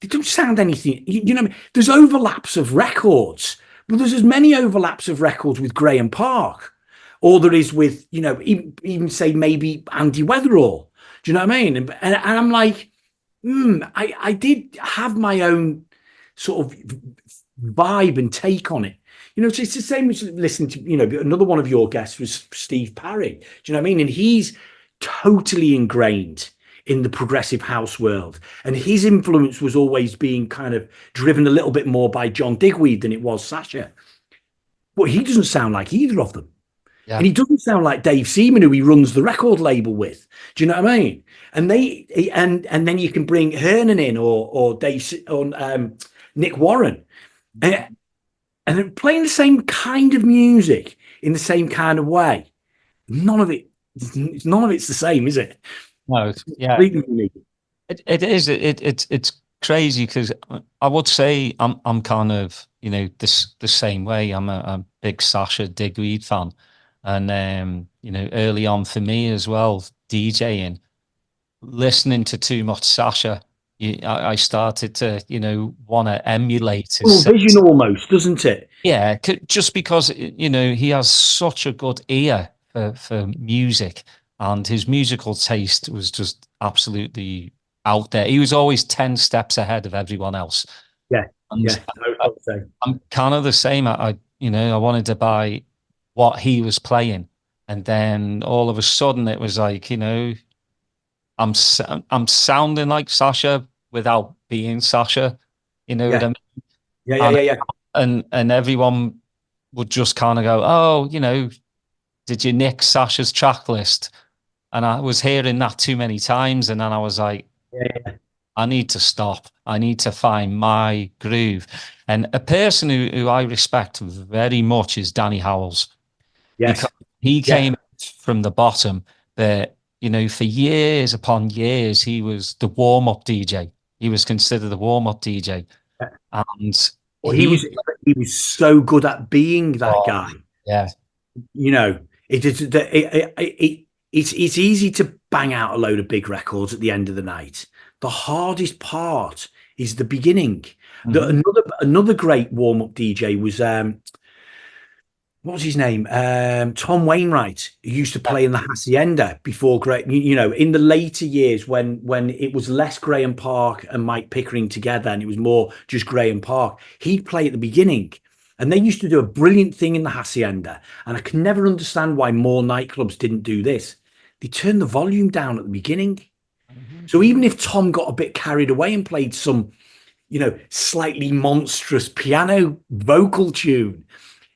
They don't sound anything, you know what I mean? There's overlaps of records, but there's as many overlaps of records with Graham Park, or there is with, even say maybe Andy Weatherall. Do you know what I mean? And I'm like, I did have my own sort of vibe and take on it. It's the same as listening to, another one of your guests was Steve Parry. Do you know what I mean? And he's totally ingrained in the progressive house world. And his influence was always being kind of driven a little bit more by John Digweed than it was Sasha. But he doesn't sound like either of them. Yeah. And he doesn't sound like Dave Seaman, who he runs the record label with. Do you know what I mean? And and then you can bring Hernan in, or Dave, or Nick Warren. And they're playing the same kind of music in the same kind of way. None of it's the same, is it? No, yeah, it is. It's crazy, because I would say I'm kind of the same way. I'm a big Sasha Digweed fan, and early on for me as well, DJing, listening to too much Sasha, I started to want to emulate his vision almost, doesn't it? Yeah, just because he has such a good ear for music. And his musical taste was just absolutely out there. He was always 10 steps ahead of everyone else. Yeah, and I'm kind of the same. I wanted to buy what he was playing, and then all of a sudden it was like, I'm sounding like Sasha without being Sasha. You know what I mean? Yeah. And everyone would just kind of go, oh, did you nick Sasha's track list? And I was hearing that too many times. And then I was like, I need to stop. I need to find my groove. And a person who I respect very much is Danny Howells. Yes. Because he came from the bottom, but, for years upon years, he was the warm-up DJ. He was considered the warm-up DJ. And he was so good at being that guy. Yeah. It's easy to bang out a load of big records at the end of the night. The hardest part is the beginning. Another great warm-up DJ was what was his name? Tom Wainwright, who used to play in the Hacienda before in the later years when it was less Graham Park and Mike Pickering together and it was more just Graham Park. He'd play at the beginning. And they used to do a brilliant thing in the Hacienda. And I can never understand why more nightclubs didn't do this. They turned the volume down at the beginning. So even if Tom got a bit carried away and played some, slightly monstrous piano vocal tune,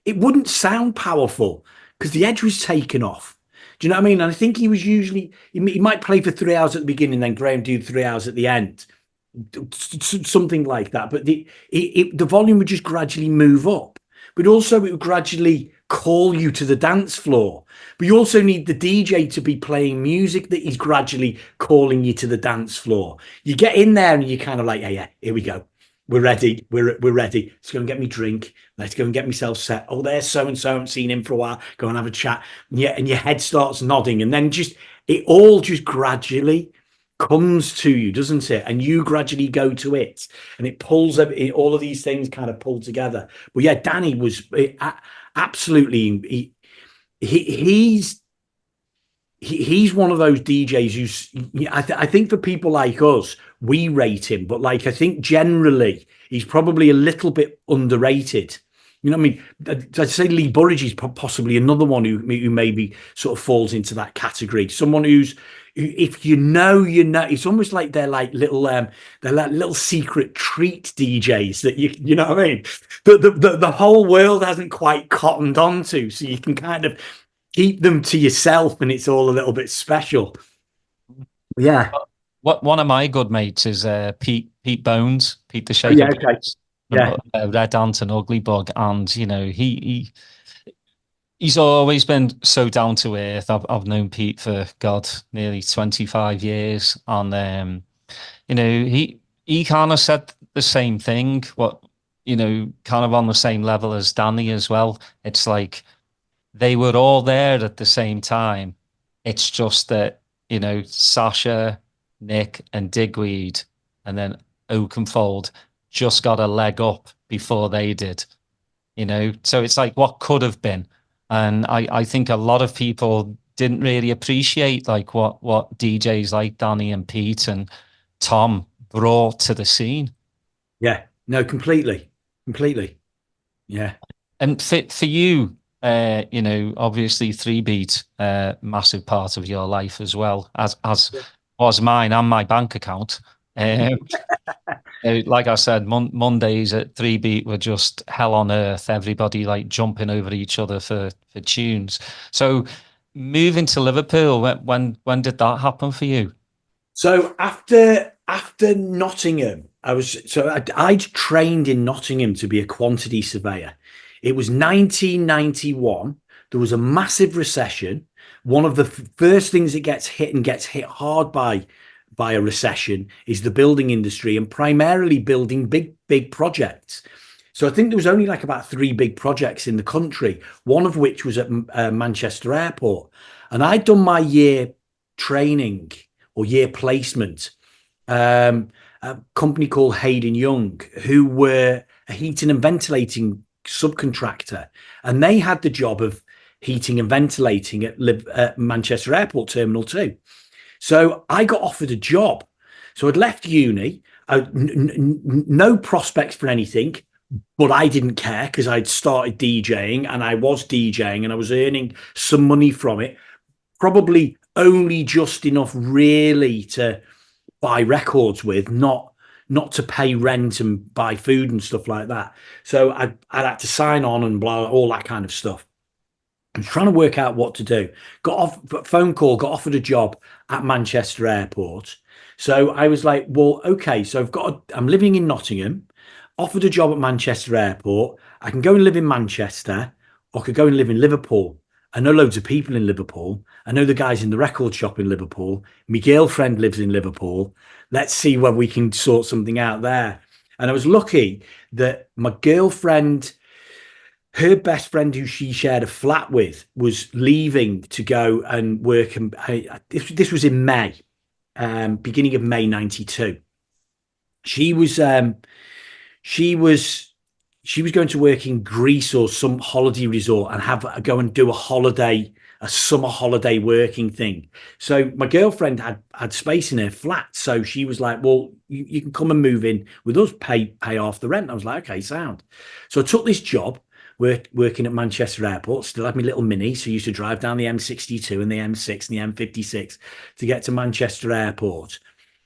it wouldn't sound powerful because the edge was taken off. Do you know what I mean? And I think he was usually, he might play for 3 hours at the beginning, then Graham do 3 hours at the end. Something like that. But the volume would just gradually move up. But also it would gradually call you to the dance floor. But you also need the DJ to be playing music that he's gradually calling you to the dance floor. You get in there and you're kind of like, yeah, here we go. We're ready. We're ready. Let's go and get me drink. Let's go and get myself set. Oh, there's so-and-so. I haven't seen him for a while. Go and have a chat. And your head starts nodding. And then it all just gradually comes to you, doesn't it? And you gradually go to it. And it pulls all of these things kind of pull together. But yeah, Danny was absolutely... He's one of those DJs who's, I think for people like us, we rate him, but I think generally he's probably a little bit underrated. You know what I mean? I'd say Lee Burridge is possibly another one who maybe sort of falls into that category. Someone who's, if you know, it's almost like they're like little secret treat DJs that you know what I mean? The whole world hasn't quite cottoned onto, so you can kind of keep them to yourself and it's all a little bit special. Yeah. One of my good mates is Pete Bones, Pete the Shaker. Yeah, okay. Yeah. Red Ant and Ugly Bug. And, he's always been so down to earth. I've known Pete for, nearly 25 years. And, he kind of said the same thing, kind of on the same level as Danny as well. It's like they were all there at the same time. It's just that, Sasha, Nick and Digweed and then Oakenfold just got a leg up before they did, so it's like what could have been. And I think a lot of people didn't really appreciate what DJs like Danny and Pete and Tom brought to the scene. Yeah, no, completely. Yeah. And for you, obviously 3-beat, massive part of your life as well, as was mine and my bank account. Like I said, Mondays at 3-beat were just hell on earth. Everybody jumping over each other for tunes. So moving to Liverpool, when did that happen for you? So after Nottingham, I trained in Nottingham to be a quantity surveyor. It was 1991. There was a massive recession. One of the first things that gets hit hard by a recession is the building industry, and primarily building big projects. So I think there was only about 3 big projects in the country, one of which was at Manchester Airport. And I'd done my year training or year placement, a company called Hayden Young, who were a heating and ventilating subcontractor. And they had the job of heating and ventilating at Manchester Airport Terminal 2. So I got offered a job. So I'd left uni, no prospects for anything, but I didn't care because I'd started DJing and I was DJing and I was earning some money from it, probably only just enough really to buy records with, not to pay rent and buy food and stuff like that. So I had to sign on and blah, all that kind of stuff. I was trying to work out what to do. Got offered a job at Manchester Airport. So I was like, well, okay, so I'm living in Nottingham, offered a job at Manchester Airport. I can go and live in Manchester, or I could go and live in Liverpool. I know loads of people in Liverpool. I know the guys in the record shop in Liverpool. My girlfriend lives in Liverpool. Let's see whether we can sort something out there. And I was lucky that my girlfriend, her best friend, who she shared a flat with, was leaving to go and work. And this was in May, beginning of May '92. She was going to work in Greece or some holiday resort and go and do a summer holiday working thing. So my girlfriend had space in her flat, so she was like, well, you can come and move in with us, pay off the rent. I was like, okay, sound. So I took this job working at Manchester Airport. Still had my little Mini, so I used to drive down the M62 and the M6 and the M56 to get to Manchester Airport.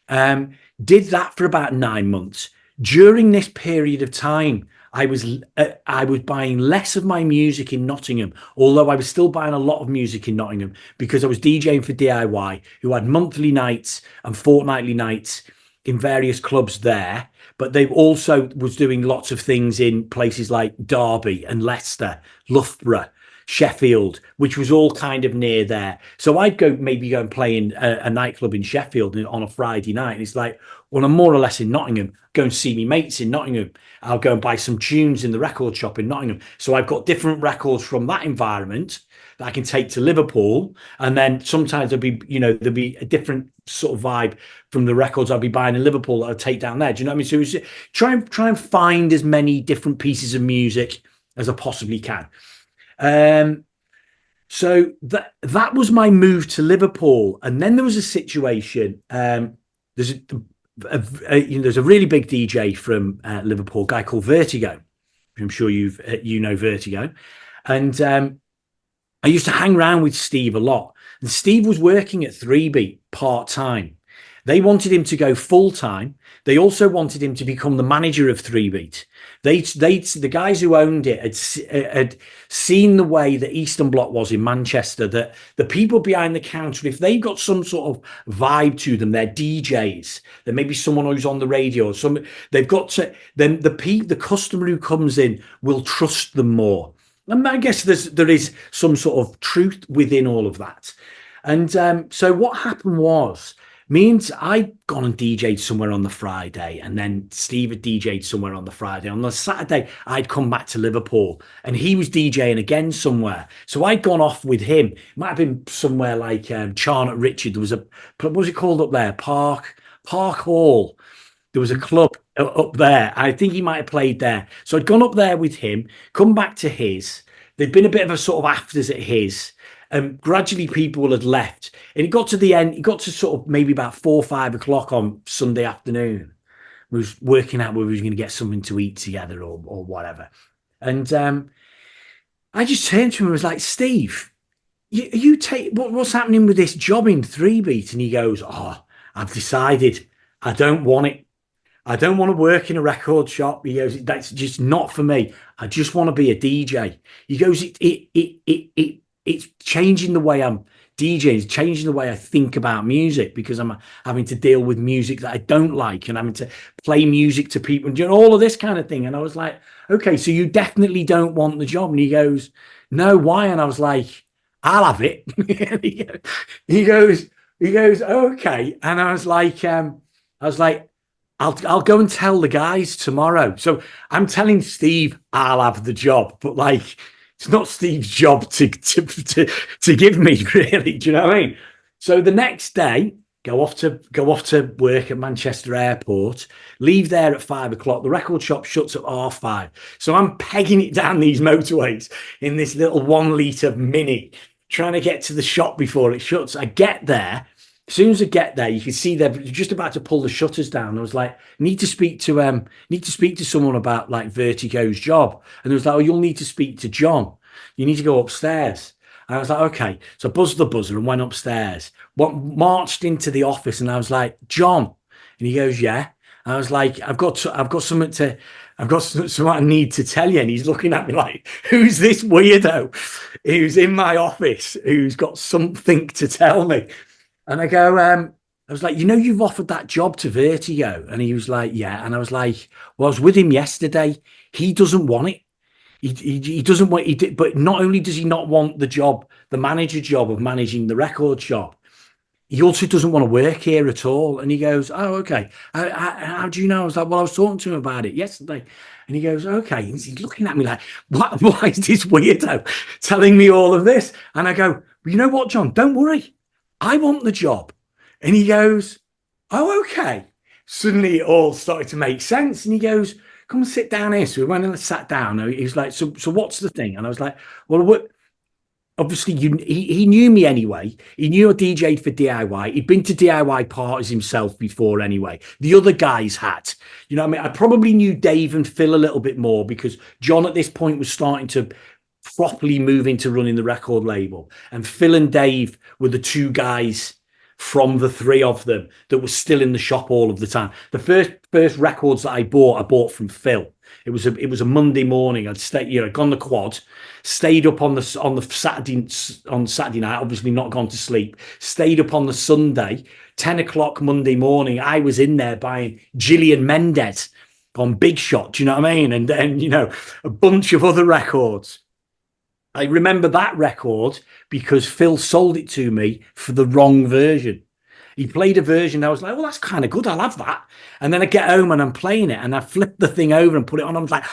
Did that for about 9 months. During this period of time, I was buying less of my music in Nottingham, although I was still buying a lot of music in Nottingham because I was DJing for DIY, who had monthly nights and fortnightly nights in various clubs there. But they also was doing lots of things in places like Derby and Leicester, Loughborough, Sheffield, which was all kind of near there. So I'd maybe go and play in a nightclub in Sheffield on a Friday night. And it's like, well, I'm more or less in Nottingham, go and see me mates in Nottingham. I'll go and buy some tunes in the record shop in Nottingham. So I've got different records from that environment that I can take to Liverpool. And then sometimes there'll be a different sort of vibe from the records I'll be buying in Liverpool that I'll take down there. Do you know what I mean? So it was try and find as many different pieces of music as I possibly can. So that was my move to Liverpool. And then there was a situation, there's a really big DJ from Liverpool, a guy called Vertigo. I'm sure you know Vertigo. And I used to hang around with Steve a lot. And Steve was working at 3Beat part-time. They wanted him to go full-time. They also wanted him to become the manager of 3Beat. The guys who owned it had seen the way the Eastern Bloc was in Manchester, that the people behind the counter, if they've got some sort of vibe to them, they're DJs, there may be someone who's on the radio, they've got to, then the customer who comes in will trust them more. And I guess there is some sort of truth within all of that. And so what happened was, means I'd gone and DJ'd somewhere on the Friday, and then Steve had DJ'd somewhere on the Friday. On the Saturday, I'd come back to Liverpool, and he was DJing again somewhere. So I'd gone off with him. It might have been somewhere like Charnock Richard. There was what was it called up there? Park Hall. There was a club up there. I think he might have played there. So I'd gone up there with him, come back to his. There'd been a bit of a sort of afters at his. Gradually people had left, and it got to the end. It got to sort of maybe about 4 or 5 o'clock on Sunday afternoon. We was working out where we was going to get something to eat together or whatever. And I just turned to him and was like, Steve, you take what's happening with this job in 3Beat? And he goes, oh, I've decided I don't want it. I don't want to work in a record shop. He goes, that's just not for me. I just want to be a DJ. He goes, it's changing the way I'm DJing. It's changing the way I think about music, because I'm having to deal with music that I don't like, and having to play music to people and doing all of this kind of thing. And I was like, okay, so you definitely don't want the job. And he goes, no, why? And I was like, I'll have it. he goes, okay. And I was like, I'll go and tell the guys tomorrow. So I'm telling Steve I'll have the job, but like, it's not Steve's job to give me, really. Do you know what I mean? So the next day, go off to work at Manchester Airport, leave there at 5 o'clock. The record shop shuts at 5:30. So I'm pegging it down these motorways in this little 1 litre Mini, trying to get to the shop before it shuts. I get there. As soon as I get there, you can see they're just about to pull the shutters down. I was like, need to speak to someone about like Vertigo's job. And they was like, oh, you'll need to speak to John. You need to go upstairs. And I was like, okay. So I buzzed the buzzer and went upstairs. Marched into the office, and I was like, John. And he goes, yeah. And I was like, I've got something I need to tell you. And he's looking at me like, who's this weirdo who's in my office who's got something to tell me? And I go, I was like, you've offered that job to Vertigo. And he was like, yeah. And I was like, well, I was with him yesterday. He doesn't want it. He doesn't want it. But not only does he not want the job, the manager job of managing the record shop, he also doesn't want to work here at all. And he goes, oh, okay. How do you know? I was like, well, I was talking to him about it yesterday. And he goes, okay. And he's looking at me like, why is this weirdo telling me all of this? And I go, well, you know what, John, don't worry. I want the job. And he goes, oh, okay. Suddenly it all started to make sense. And he goes, come and sit down here. So we went and sat down. He was like, so what's the thing? And I was like, well, what? Obviously, he knew me anyway. He knew I DJ'd for DIY. He'd been to DIY parties himself before anyway. The other guys had. You know what I mean? I probably knew Dave and Phil a little bit more because John at this point was starting to properly move into running the record label. And Phil and Dave were the two guys from the three of them that were still in the shop all of the time. The first records that I bought from Phil. It was a Monday morning. I'd gone the quad, stayed up on Saturday night, obviously not gone to sleep, stayed up on the Sunday, 10 o'clock Monday morning. I was in there buying Julian Mendez on Big Shot, do you know what I mean? And then, a bunch of other records. I remember that record because Phil sold it to me for the wrong version. He played a version. I was like, well, that's kind of good. I'll have that. And then I get home and I'm playing it and I flip the thing over and put it on. I was like,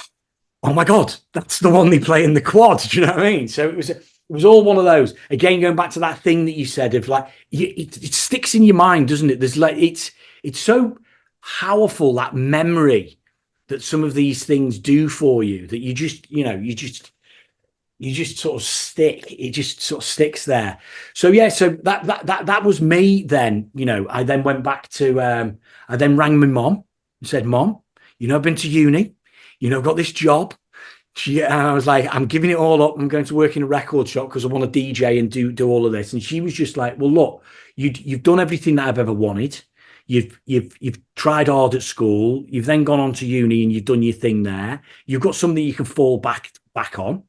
oh my God, that's the one they play in the quad. Do you know what I mean? So it was all one of those. Again, going back to that thing that you said of like, it sticks in your mind, doesn't it? There's like, it's so powerful, that memory that some of these things do for you that you just sort of stick. It just sort of sticks there. So yeah, so that was me then. I then went back to I then rang my mom and said, Mom, I've been to uni, I've got this job. I was like, I'm giving it all up. I'm going to work in a record shop because I want to DJ and do all of this. And she was just like, well, look, you've done everything that I've ever wanted. You've tried hard at school. You've then gone on to uni and you've done your thing there. You've got something you can fall back on.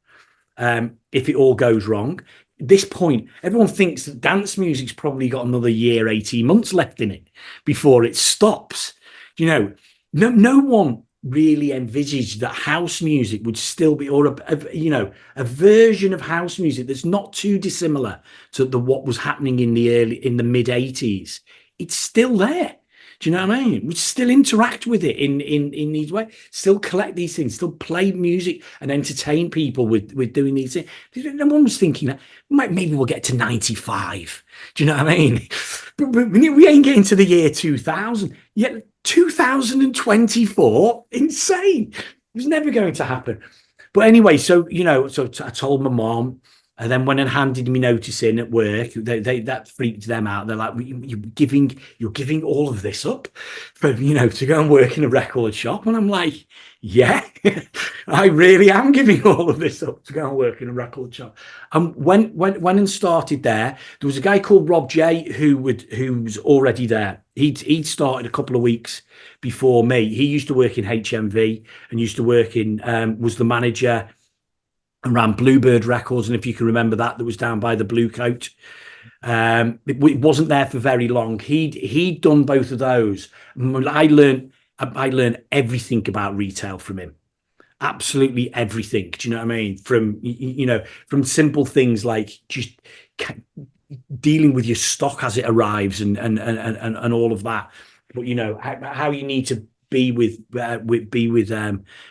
If it all goes wrong. At this point, everyone thinks that dance music's probably got another year, 18 months left in it before it stops. No one really envisaged that house music would still be, or a version of house music that's not too dissimilar to what was happening in the mid 80s. It's still there. Do you know what I mean? We still interact with it in these ways, still collect these things, still play music and entertain people with doing these things. No one was thinking that maybe we'll get to 95. Do you know what I mean? But we ain't getting to the year 2000 yet. 2024, insane. It was never going to happen. But anyway, so I told my mom. And then went and handed me notice in at work. That freaked them out. They're like, you're giving all of this up for, to go and work in a record shop. And I'm like, yeah, I really am giving all of this up to go and work in a record shop. And went and started there. There was a guy called Rob J who was already there. He'd started a couple of weeks before me. He used to work in HMV and used to work was the manager and ran Bluebird Records, and if you can remember that was down by the Blue Coat. It wasn't there for very long. He'd done both of those. I learned everything about retail from him. Absolutely everything. Do you know what I mean? From simple things like just dealing with your stock as it arrives and all of that. But how you need to be with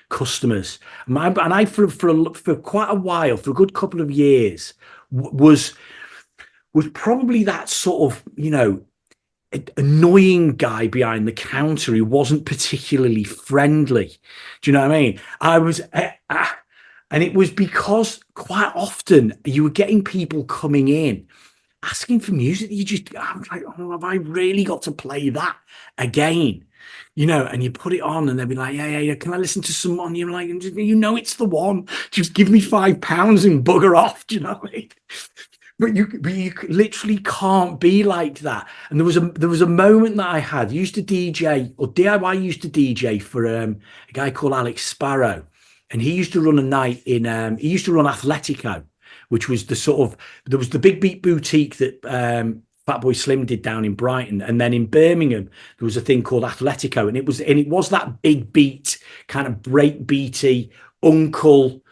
customers. And I for quite a while, for a good couple of years, was probably that sort of annoying guy behind the counter who wasn't particularly friendly. Do you know what I mean? I was, and it was because quite often you were getting people coming in asking for music that I was like, oh, have I really got to play that again? And you put it on and they'll be like, yeah, can I listen to someone? You're like, it's the one. Just give me £5 and bugger off. Do you know what I mean? But you literally can't be like that. And there was a moment that I had. Used to DJ, or DIY used to DJ for a guy called Alex Sparrow. And he used to run a night he used to run Atletico, which was there was the Big Beat Boutique that Fatboy Slim did down in Brighton, and then in Birmingham there was a thing called Atletico, and it was that big beat kind of break beaty uncle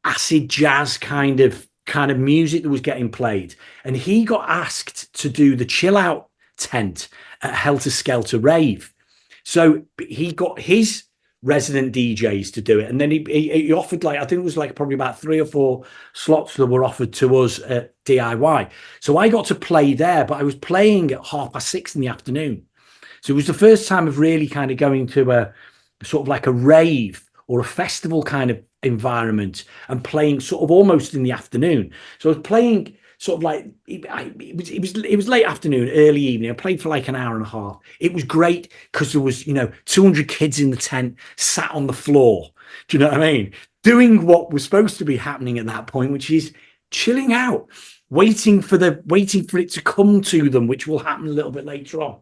acid jazz kind of kind of music that was getting played. And he got asked to do the chill out tent at Helter Skelter Rave. So he got his resident DJs to do it. And then he offered, like, I think it was like probably about 3 or 4 slots that were offered to us at DIY. So I got to play there, but I was playing at 6:30 in the afternoon. So it was the first time of really kind of going to a sort of like a rave or a festival kind of environment and playing sort of almost in the afternoon. So I was playing sort of like, it was late afternoon, early evening. I played for like an hour and a half. It was great because there was, 200 kids in the tent sat on the floor. Do you know what I mean? Doing what was supposed to be happening at that point, which is chilling out, waiting for it to come to them, which will happen a little bit later on.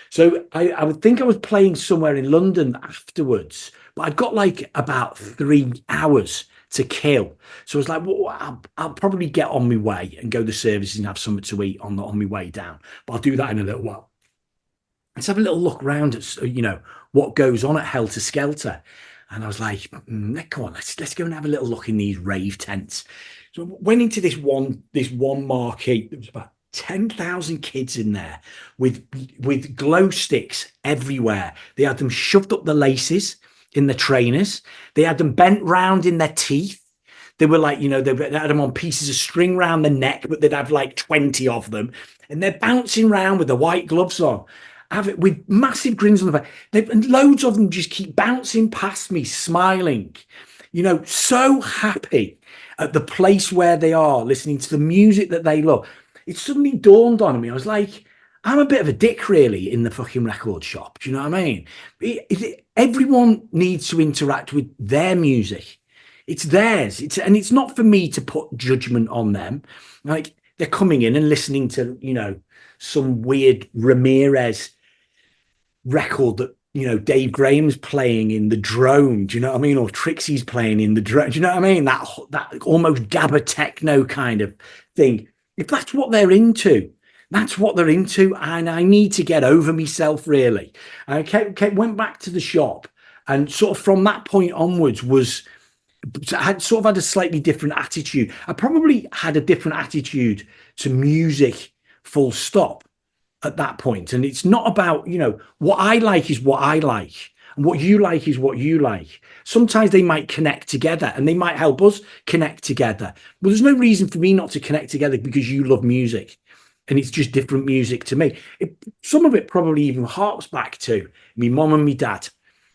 So I would think I was playing somewhere in London afterwards, but I'd got like about 3 hours to kill. So I was like, well, I'll probably get on my way and go to the services and have something to eat on my way down. But I'll do that in a little while. Let's have a little look around at, what goes on at Helter Skelter. And I was like, come on, let's go and have a little look in these rave tents. So I went into this one marquee. There was about 10,000 kids in there with glow sticks everywhere. They had them shoved up the laces in the trainers. They had them bent round in their teeth. They were like, they had them on pieces of string round the neck, but they'd have like 20 of them. And they're bouncing around with the white gloves on, with massive grins on the face. And loads of them just keep bouncing past me, smiling, so happy at the place where they are, listening to the music that they love. It suddenly dawned on me. I was like, I'm a bit of a dick, really, in the fucking record shop. Do you know what I mean? Everyone needs to interact with their music. It's theirs. And it's not for me to put judgment on them. Like, they're coming in and listening to, some weird Ramirez record that, Dave Graham's playing in the drone. Do you know what I mean? Or Trixie's playing in the drone. Do you know what I mean? That almost gabba techno kind of thing. If that's what they're into, that's what they're into. And I need to get over myself, really. I went back to the shop, and sort of from that point onwards I had a slightly different attitude. I probably had a different attitude to music, full stop, at that point. And it's not about, what I like is what I like, and what you like is what you like. Sometimes they might connect together and they might help us connect together. But there's no reason for me not to connect together because you love music and it's just different music to me. Some of it probably even harks back to me mum and me dad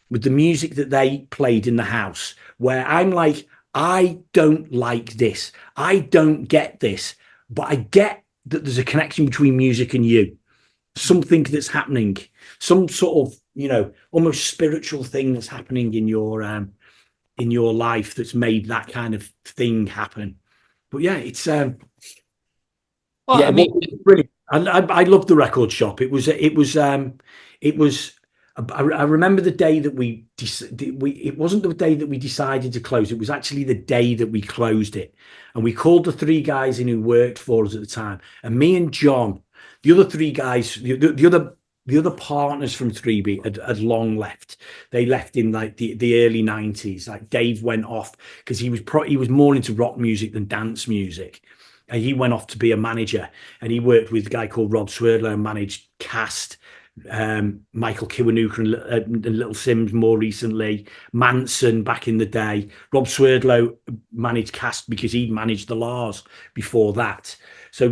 with the music that they played in the house, where I'm like, I don't like this. I don't get this, but I get that there's a connection between music and you. Something that's happening, some sort of, almost spiritual thing that's happening in your life that's made that kind of thing happen. But yeah, it's really, I loved the record shop. It was I remember the day that it wasn't the day that we decided to close. It was actually the day that we closed it. And we called the 3 guys in who worked for us at the time. And me and John, the other 3 guys, the other partners from 3B had long left. They left in like the early 90s. Like Dave went off because he was more into rock music than dance music. And he went off to be a manager, and he worked with a guy called Rob Swerdlow and managed Cast, Michael Kiwanuka and Little Sims more recently, Manson back in the day. Rob Swerdlow managed Cast because he managed the Lars before that. So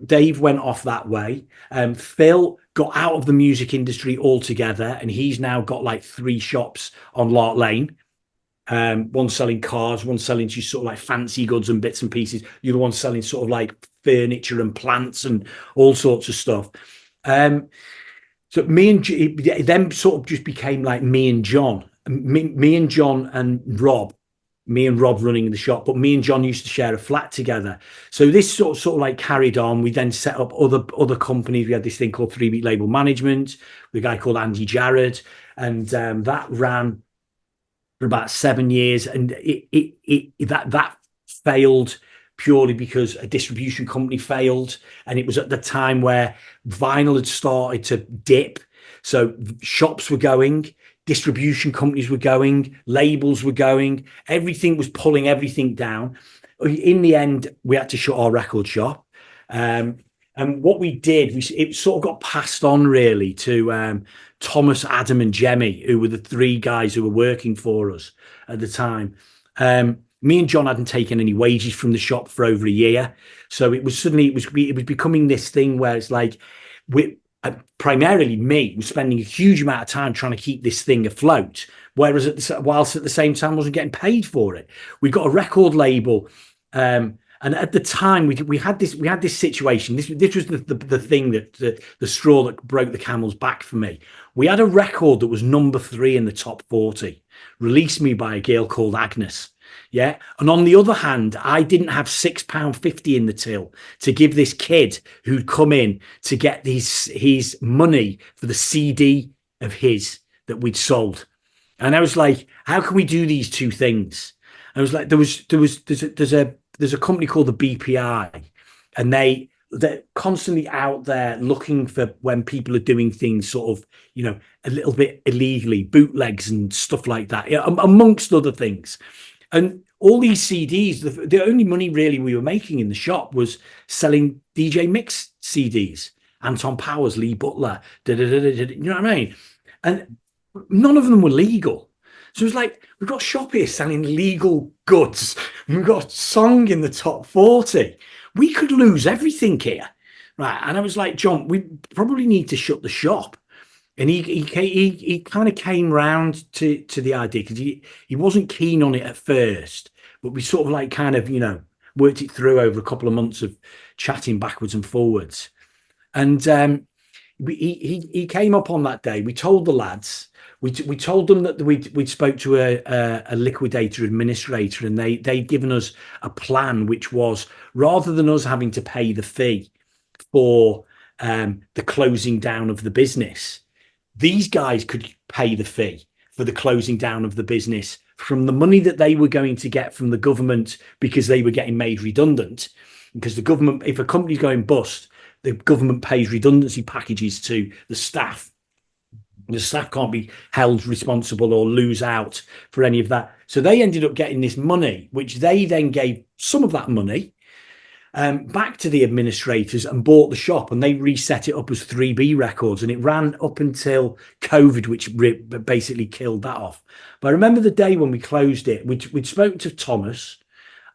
Dave went off that way. Phil got out of the music industry altogether, and he's now got like 3 shops on Lark Lane. One selling cars, one selling just sort of like fancy goods and bits and pieces. The other one selling sort of like furniture and plants and all sorts of stuff. So them sort of just became like me and John, me and John and Rob, me and Rob running the shop, but me and John used to share a flat together. So this sort of like carried on. We then set up other companies. We had this thing called 3 Beat Label Management with a guy called Andy Jarrett, and that ran for about 7 years, and that failed purely because a distribution company failed, and it was at the time where vinyl had started to dip. So shops were going, distribution companies were going, labels were going, everything was pulling everything down. in the end, we had to shut our record shop. And what we did, it sort of got passed on really to Thomas, Adam, and Jemmy, who were the three guys who were working for us at the time. Me and John hadn't taken any wages from the shop for over a year, so it was becoming this thing where it's like primarily me was spending a huge amount of time trying to keep this thing afloat, whereas whilst at the same time wasn't getting paid for it. We got a record label. And at the time, we had this situation. This was the thing that the straw that broke the camel's back for me. We had a record that was number 3 in the top 40, released me by a girl called Agnes. Yeah, and on the other hand, I didn't have £6.50 in the till to give this kid who'd come in to get his money for the CD of his that we'd sold. And I was like, how can we do these two things? I was like, there's a company called the BPI, and they're constantly out there looking for when people are doing things sort of, a little bit illegally, bootlegs and stuff like that, amongst other things. And all these CDs, the only money really we were making in the shop was selling DJ Mix CDs, Anton Powers, Lee Butler, you know what I mean? And none of them were legal. So it was like, we've got a shop here selling legal goods. We've got a song in the top 40. We could lose everything here. Right. And I was like, John, we probably need to shut the shop. And he kind of came round to the idea, because he wasn't keen on it at first, but we sort of like kind of, worked it through over a couple of months of chatting backwards and forwards. And he came up on that day. We told the lads, we told them that we'd spoke to a liquidator administrator, and they'd given us a plan, which was, rather than us having to pay the fee for the closing down of the business, these guys could pay the fee for the closing down of the business from the money that they were going to get from the government, because they were getting made redundant. Because the government, if a company's going bust, the government pays redundancy packages to the staff. The staff can't be held responsible or lose out for any of that. So they ended up getting this money, which they then gave some of that money back to the administrators and bought the shop, and they reset it up as 3B Records, and it ran up until COVID, which basically killed that off. But I remember the day when we closed it, we'd spoken to Thomas.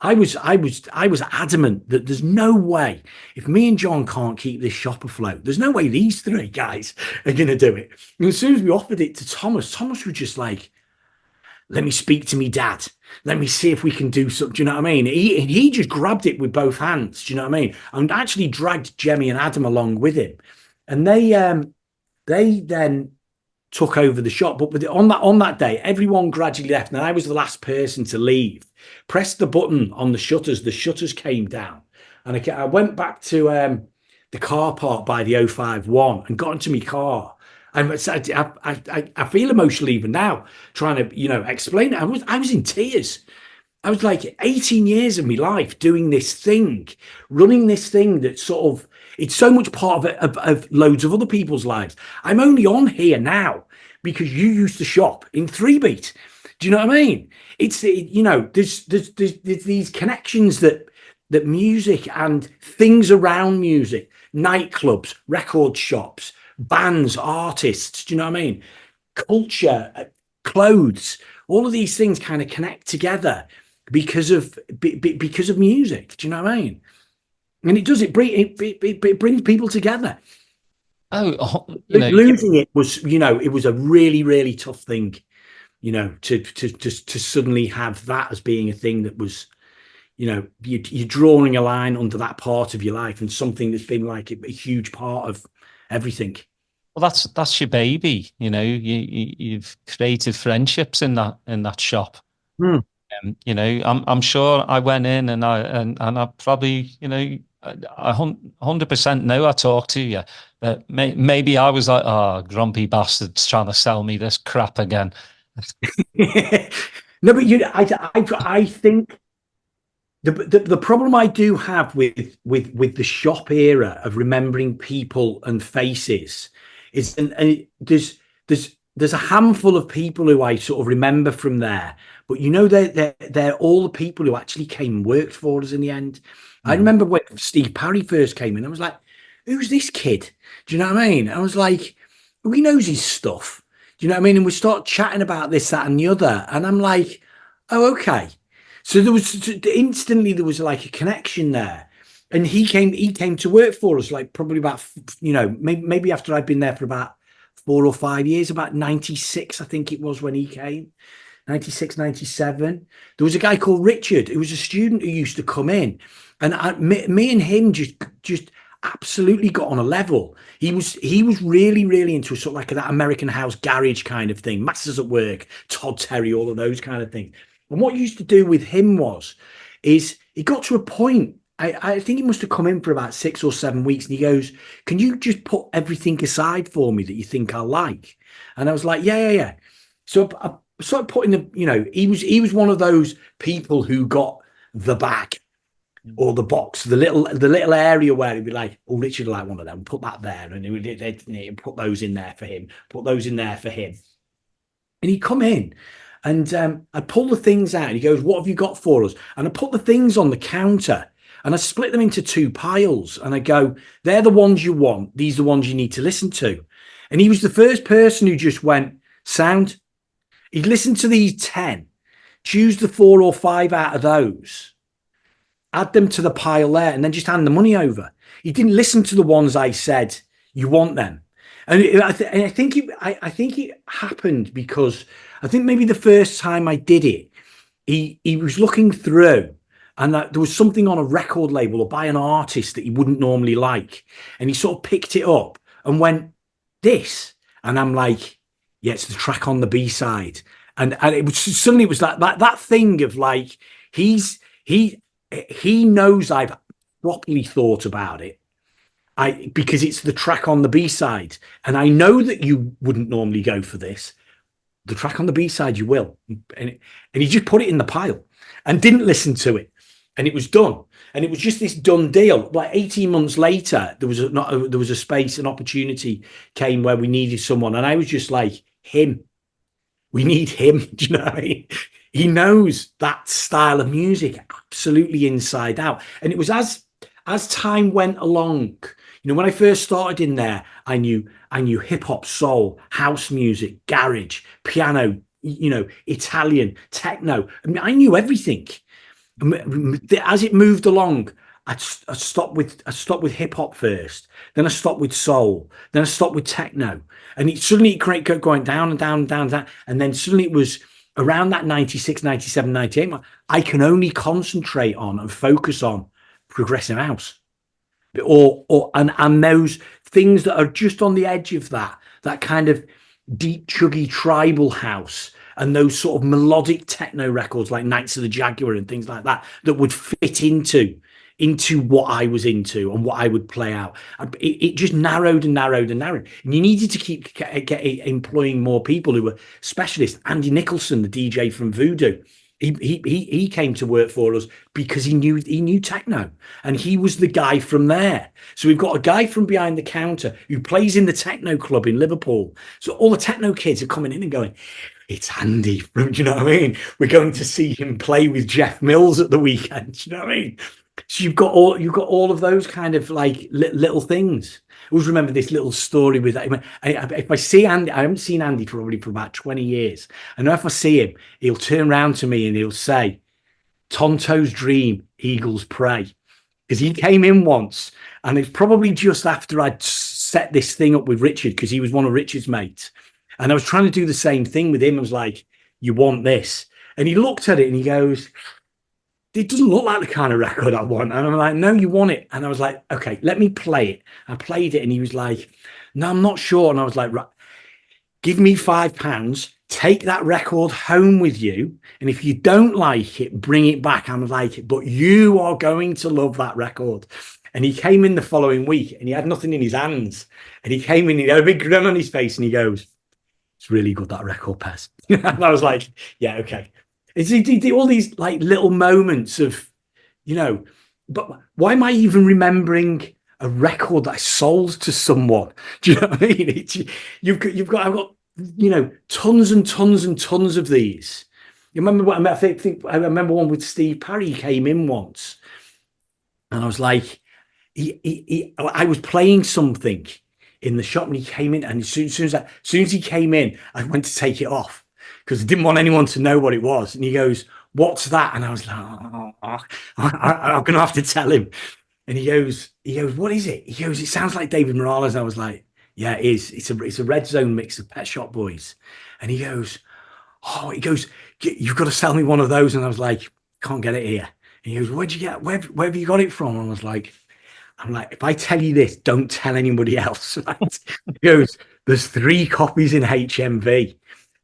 I was adamant that there's no way, if me and John can't keep this shop afloat, there's no way these three guys are going to do it. And as soon as we offered it to Thomas was just like, let me speak to me dad. Let me see if we can do something. Do you know what I mean? He just grabbed it with both hands. Do you know what I mean? And actually dragged Jemmy and Adam along with him. And they then took over the shop. But on that day, everyone gradually left. And I was the last person to leave. Pressed the button on the shutters came down. And I went back to the car park by the 051 and got into my car. I feel emotional even now trying to, explain it. I was in tears. I was like 18 years of my life doing this thing, running this thing that sort of, it's so much part of loads of other people's lives. I'm only on here now because you used to shop in 3-beat. Do you know what I mean? It's, there's these connections that music and things around music, nightclubs, record shops, bands, artists, do you know what I mean? Culture, clothes, all of these things kind of connect together because of music. Do you know what I mean? And it brings people together. Losing it was, it was a really, really tough thing, to suddenly have that as being a thing that was, you're drawing a line under that part of your life, and something that's been like a huge part of everything. Well, that's your baby. You've created friendships in that shop. I'm sure I went in and I probably, 100% know I talked to you, but maybe I was like, oh, grumpy bastards trying to sell me this crap again. No, but I think the problem I do have with the shop era of remembering people and faces is, and there's there's a handful of people who I sort of remember from there, but they're all the people who actually came and worked for us in the end. I remember when Steve Parry first came in, I was like, who's this kid? Do you know what I mean? I was like, he knows his stuff. Do you know what I mean? And we start chatting about this, that, and the other. And I'm like, oh, okay. So there was like a connection there. And he came to work for us, like probably about, maybe after I'd been there for about 4 or 5 years, about 96, I think it was when he came. 96, 97. There was a guy called Richard who was a student who used to come in, and me and him just absolutely got on a level. He was really, really into sort of like that American house garage kind of thing, Masters at Work, Todd Terry, all of those kind of things. And what he used to do with him is he got to a point, I think he must have come in for about 6 or 7 weeks, and he goes, can you just put everything aside for me that you think I like? And I was like, yeah. So I started putting he was one of those people who got the bag or the box, the little area where he'd be like, oh, Richard would like one of them, put that there, and they'd put those in there for him, put those in there for him. And he'd come in, and I'd pull the things out, and he goes, what have you got for us? And I put the things on the counter, and I split them into 2 piles, and I go, they're the ones you want, these are the ones you need to listen to. And he was the first person who just went, sound. He'd listen to these 10, choose the 4 or 5 out of those, add them to the pile there, and then just hand the money over. He didn't listen to the ones I said, you want them. And I think it happened because I think maybe the first time I did it, he was looking through, and there was something on a record label or by an artist that he wouldn't normally like. And he sort of picked it up and went, this. And I'm like, yeah, it's the track on the B-side. And it was suddenly, it was that thing of like, he knows I've properly thought about it. Because it's the track on the B-side. And I know that you wouldn't normally go for this. The track on the B-side, you will. And he just put it in the pile and didn't listen to it. And it was done. And it was just this done deal. Like 18 months later, there was a space, an opportunity came where we needed someone. And I was just like, him. We need him. Do you know what I mean? He knows that style of music absolutely inside out. And it was as time went along, when I first started in there, I knew hip hop, soul, house music, garage, piano, Italian, techno. I mean, I knew everything. As it moved along, I stopped with hip hop first. Then I stopped with soul. Then I stopped with techno. And it suddenly going down and down and down and down. And then suddenly it was around that 96, 97, 98. I can only concentrate on and focus on progressive house. And those things that are just on the edge of that kind of deep, chuggy tribal house, and those sort of melodic techno records like Knights of the Jaguar and things like that would fit into what I was into and what I would play out. It just narrowed and narrowed and narrowed. And you needed to keep employing more people who were specialists. Andy Nicholson, the DJ from Voodoo, he came to work for us because he knew techno, and he was the guy from there. So we've got a guy from behind the counter who plays in the techno club in Liverpool. So all the techno kids are coming in and going, it's Andy. Do you know what I mean? We're going to see him play with Jeff Mills at the weekend. Do you know what I mean? So you've got all of those kind of like little things. I always remember this little story with that. If I see Andy, I haven't seen Andy probably for about 20 years. I know if I see him, he'll turn around to me and he'll say, Tonto's dream, eagles pray. Because he came in once, and it's probably just after I'd set this thing up with Richard, because he was one of Richard's mates. And I was trying to do the same thing with him. I was like, you want this? And he looked at it and he goes, it doesn't look like the kind of record I want. And I'm like, no, you want it. And I was like, okay, let me play it. I played it and he was like, no, I'm not sure. And I was like, right, give me £5, take that record home with you. And if you don't like it, bring it back. I'm like, but you are going to love that record. And he came in the following week and he had nothing in his hands. And he came in, he had a big grin on his face and he goes, it's really good, that record, Pezz. And I was like, yeah, okay. He did all these like little moments of, but why am I even remembering a record that I sold to someone? Do you know what I mean? I've got tons and tons and tons of these. You remember what I remember one with Steve Parry. He came in once, and I was like, I was playing something in the shop, and he came in, and as soon as he came in, I went to take it off because I didn't want anyone to know what it was. And he goes, "What's that?" And I was like, I'm gonna have to tell him. And he goes, "What is it?" He goes, "It sounds like David Morales." I was like, "Yeah, it is. It's a Red Zone mix of Pet Shop Boys." And he goes, "You've got to sell me one of those." And I was like, "Can't get it here." And he goes, "Where'd you get? Where have you got it from?" And I was like, "If I tell you this, don't tell anybody else." Right? He goes, "There's 3 copies in HMV."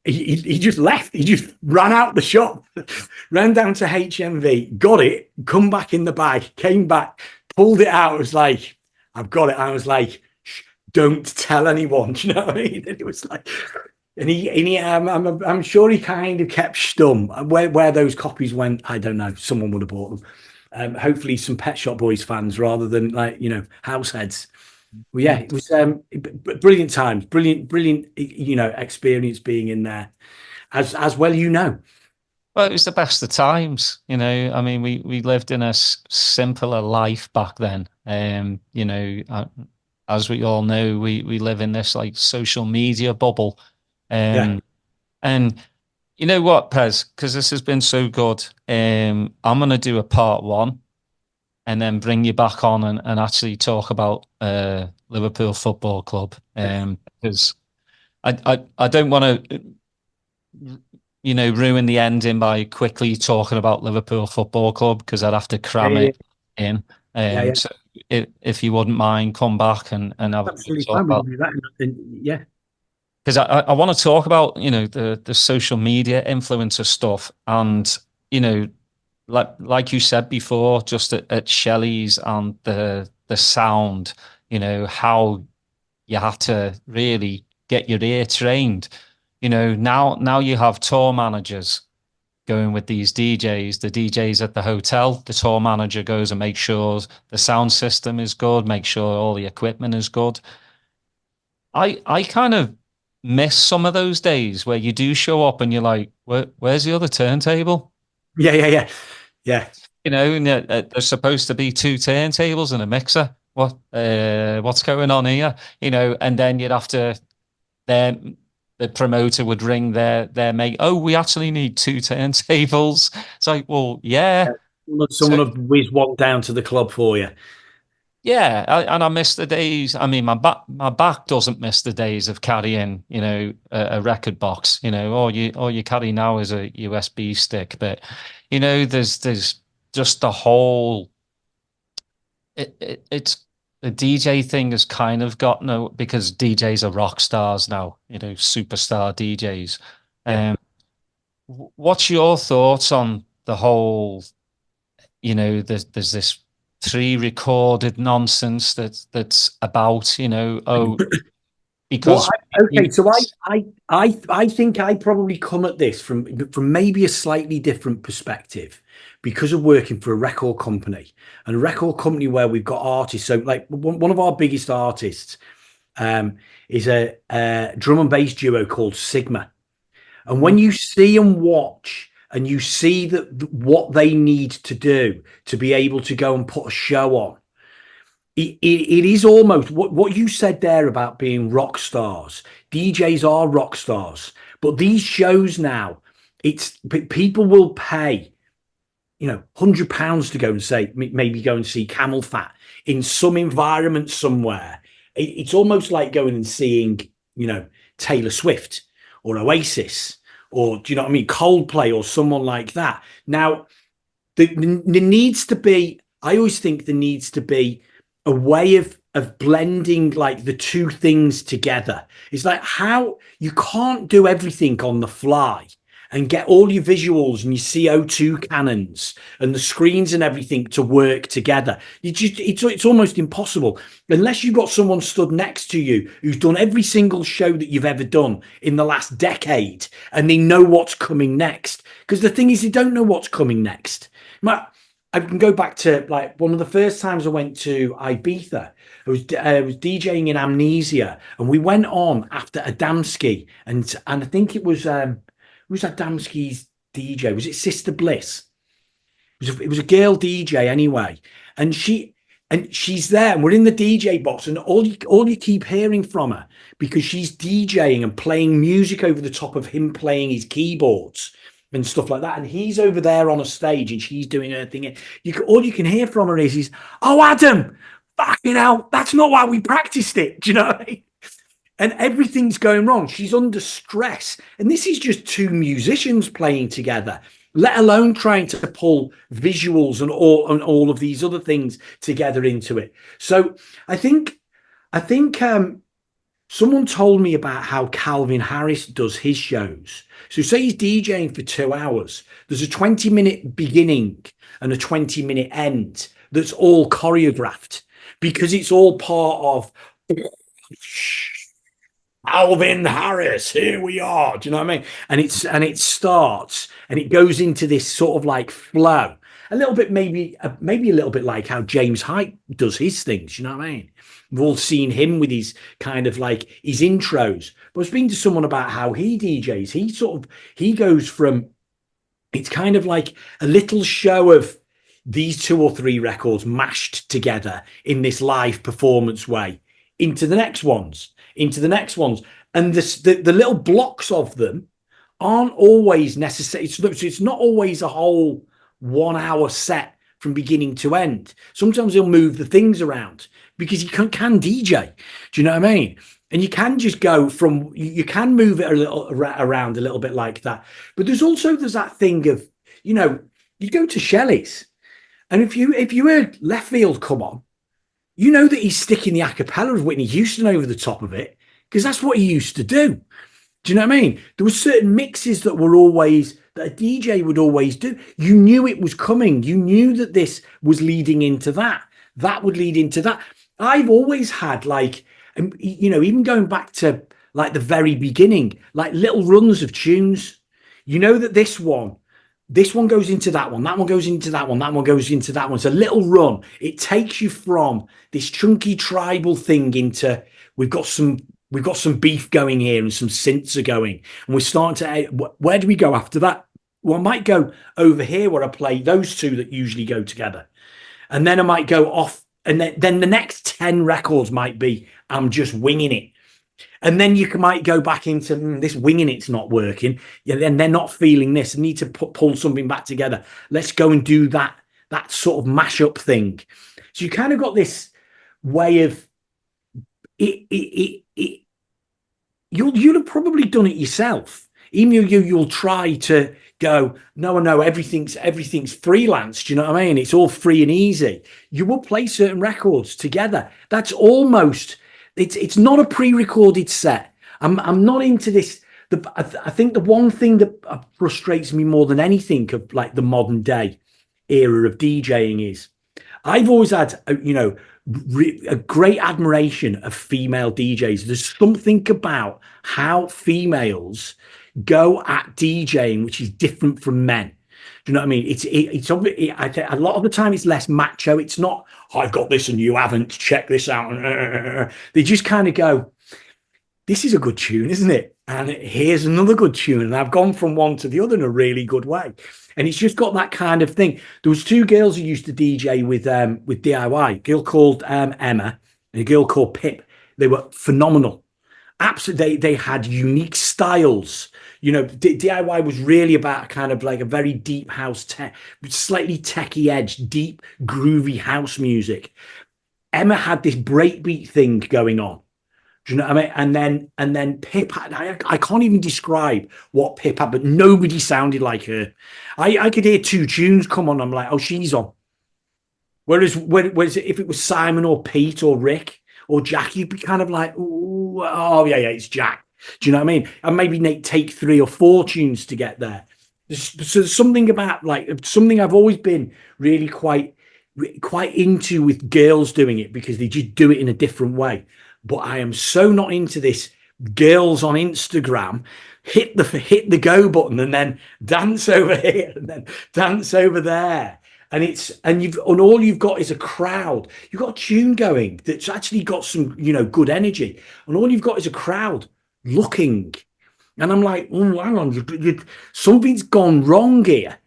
He just left. He just ran out the shop, ran down to HMV, got it, come back in the bag, came back, pulled it out. I was like, "I've got it." I was like, "Shh, don't tell anyone." Do you know what I mean? And it was like, I'm sure he kind of kept stum. Where those copies went, I don't know. Someone would have bought them. Hopefully some Pet Shop Boys fans rather than house heads. Well, yeah, it was brilliant times, brilliant experience being in there as well. Well, it was the best of times, I mean, we lived in a simpler life back then. As we all know, we live in this like social media bubble. Yeah. And you know what, Pez, because this has been so good, I'm going to do a part 1 and then bring you back on and actually talk about Liverpool Football Club. Because I don't want to, ruin the ending by quickly talking about Liverpool Football Club because I'd have to cram it in. So if you wouldn't mind, come back and have Absolutely talk fine. about. We'll do that. Yeah. Because I want to talk about the social media influencer stuff and like you said before, just at Shelley's and the sound, how you had to really get your ear trained. Now you have tour managers going with these DJs, the DJs at the hotel, the tour manager goes and makes sure the sound system is good, make sure all the equipment is good. I kind of miss some of those days where you do show up and you're like, where's the other turntable? Yeah. And there's supposed to be 2 turntables and a mixer. What's going on here? And then you'd have to, then the promoter would ring their mate. "Oh, we actually need 2 turntables." It's like, well, yeah. Someone will whiz one down to the club for you. Yeah, and I miss the days. I mean, my back doesn't miss the days of carrying, a record box. All you carry now is a USB stick. But there's just the whole. It's the DJ thing has kind of got no, because DJs are rock stars now. Superstar DJs. Yeah. What's your thoughts on the whole? There's this pre-recorded nonsense that's about because so I think I probably come at this from maybe a slightly different perspective because of working for a record company where we've got artists. So like one of our biggest artists is a drum and bass duo called Sigma, and when you see and watch and you see that what they need to do to be able to go and put a show on, it is almost what you said there about being rock stars. DJs are rock stars, but these shows now, people will pay, £100 to go and say, maybe go and see Camel Fat in some environment somewhere. It's almost like going and seeing, Taylor Swift or Oasis, or do you know what I mean, Coldplay or someone like that. Now, there needs to be, I always think there needs to be a way of blending like the 2 things together. It's like how you can't do everything on the fly and get all your visuals and your CO2 cannons and the screens and everything to work together. It's almost impossible unless you've got someone stood next to you who's done every single show that you've ever done in the last decade and they know what's coming next. Because the thing is, they don't know what's coming next. I can go back to like one of the first times I went to Ibiza. I was DJing in Amnesia, and we went on after Adamski, and I think it was Adamski's DJ. Was it Sister Bliss? It was a girl DJ anyway, and she's there, and we're in the DJ box, and all you keep hearing from her, because she's DJing and playing music over the top of him playing his keyboards and stuff like that, and he's over there on a stage and she's doing her thing. All you can hear from her is, "Oh, Adam, fucking hell, that's not why we practiced it." Do you know what I mean? And everything's going wrong. She's under stress, and this is just two musicians playing together, let alone trying to pull visuals and all of these other things together into it. So I think someone told me about how Calvin Harris does his shows. So say he's DJing for 2 hours. There's a 20-minute beginning and a 20-minute end that's all choreographed, because it's all part of Calvin Harris, here we are. Do you know what I mean? And it starts and it goes into this sort of like flow, a little bit, maybe a little bit like how James Hype does his things. You know what I mean? We've all seen him with his kind of like his intros. But I was speaking to someone about how he DJs. He goes from, it's kind of like a little show of these 2 or 3 records mashed together in this live performance way into the next ones. And the little blocks of them aren't always necessary. It's not always a whole 1 hour set from beginning to end. Sometimes he'll move the things around because you can DJ. Do you know what I mean? And you can just go from, you can move it a little around a little bit like that. But there's that thing of, you go to Shelley's, and if you heard Left Field come on, you know that he's sticking the a cappella of Whitney Houston over the top of it, because that's what he used to do. Do you know what I mean? There were certain mixes that a DJ would always do. You knew it was coming. You knew that this was leading into that. That would lead into that. I've always had even going back to like the very beginning, like little runs of tunes. You know that this one goes into that one goes into that one goes into that one. It's a little run. It takes you from this chunky tribal thing into, we've got some beef going here and some synths are going, and we're starting to, where do we go after that? Well, I might go over here where I play those two that usually go together, and then I might go off, and then the next 10 records might be I'm just winging it. And then you might go back into this winging it's not working. Yeah, then they're not feeling this. I need to pull something back together. Let's go and do that sort of mashup thing. So you kind of got this way of it. You'll have probably done it yourself. Even you'll try to go, no, everything's freelance. Do you know what I mean? It's all free and easy. You will play certain records together. That's almost. It's not a pre-recorded set. I'm not into this. I think the one thing that frustrates me more than anything of like the modern day era of DJing is I've always had a great admiration of female DJs. There's something about how females go at DJing which is different from men. Do you know what I mean? A lot of the time it's less macho. It's not, I've got this and you haven't, check this out. They just kind of go, this is a good tune, isn't it? And here's another good tune. And I've gone from one to the other in a really good way. And it's just got that kind of thing. There was 2 girls who used to DJ with DIY, a girl called Emma and a girl called Pip. They were phenomenal. Absolutely. They had unique styles. DIY was really about kind of like a very deep house, slightly techie edge, deep, groovy house music. Emma had this breakbeat thing going on. Do you know what I mean? And then Pip had, I can't even describe what Pip had, but nobody sounded like her. I could hear 2 tunes come on. I'm like, oh, she's on. Whereas if it was Simon or Pete or Rick or Jack, you'd be kind of like, oh yeah, it's Jack. Do you know what I mean? And maybe take 3 or 4 tunes to get there. So there's something about something I've always been really quite into with girls doing it, because they just do it in a different way. But I am so not into this girls on Instagram hit the go button and then dance over here and then dance over there. and all you've got is a crowd. You've got a tune going that's actually got some, good energy, and all you've got is a crowd looking. And I'm like, oh, hang on, something's gone wrong here.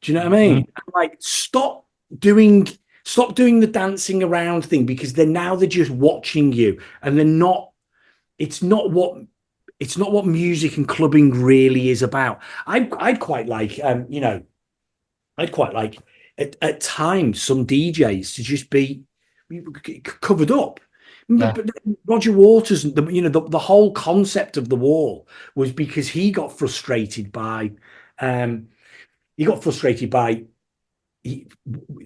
Do you know what I mean? I'm like, stop doing the dancing around thing, because they're just watching you, and they're not. It's not what music and clubbing really is about. I'd quite like, I'd quite like at times some DJs to just be covered up. Yeah. But Roger Waters, the whole concept of the wall was because he got frustrated by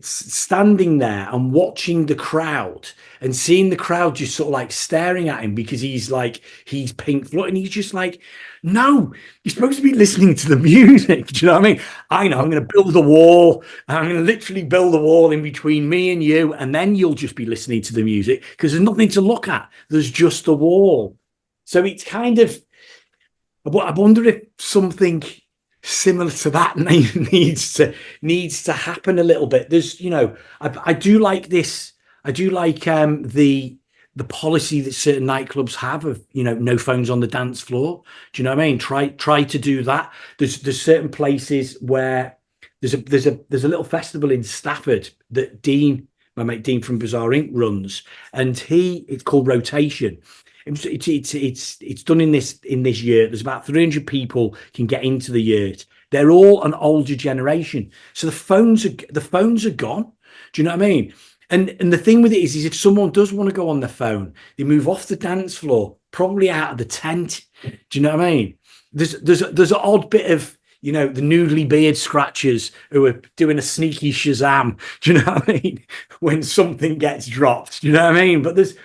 standing there and watching the crowd and seeing the crowd just sort of like staring at him because he's Pink Floyd, and he's just like, no, you're supposed to be listening to the music. Do you know what I mean? I know, I'm going to build a wall. I'm going to literally build a wall in between me and you, and then you'll just be listening to the music because there's nothing to look at. There's just a wall. So it's kind of, I wonder if something similar to that needs to happen a little bit. There's, I do like this. I do like the policy that certain nightclubs have of, no phones on the dance floor. Do you know what I mean? Try to do that. There's certain places where there's a little festival in Stafford that my mate Dean from Bizarre Inc. runs, and it's called Rotation. It's done in this yurt. There's about 300 people can get into the yurt. They're all an older generation, so the phones are gone. Do you know what I mean? And the thing with it is if someone does want to go on their phone, they move off the dance floor, probably out of the tent. Do you know what I mean? There's an odd bit of, the noodly beard scratchers who are doing a sneaky Shazam. Do you know what I mean? When something gets dropped. Do you know what I mean? But there's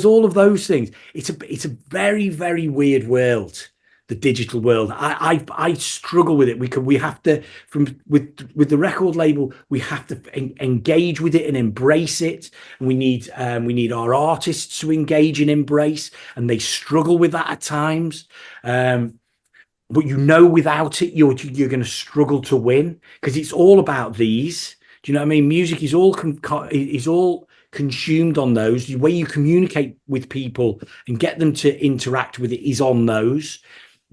all of those things. It's a very, very weird world, the digital world. I struggle with it. We have to, with the record label, we have to engage with it and embrace it. And we need our artists to engage and embrace, and they struggle with that at times. But without it, you're going to struggle to win, because it's all about these. Do you know what I mean? Music is all consumed on those. The way you communicate with people and get them to interact with it is on those.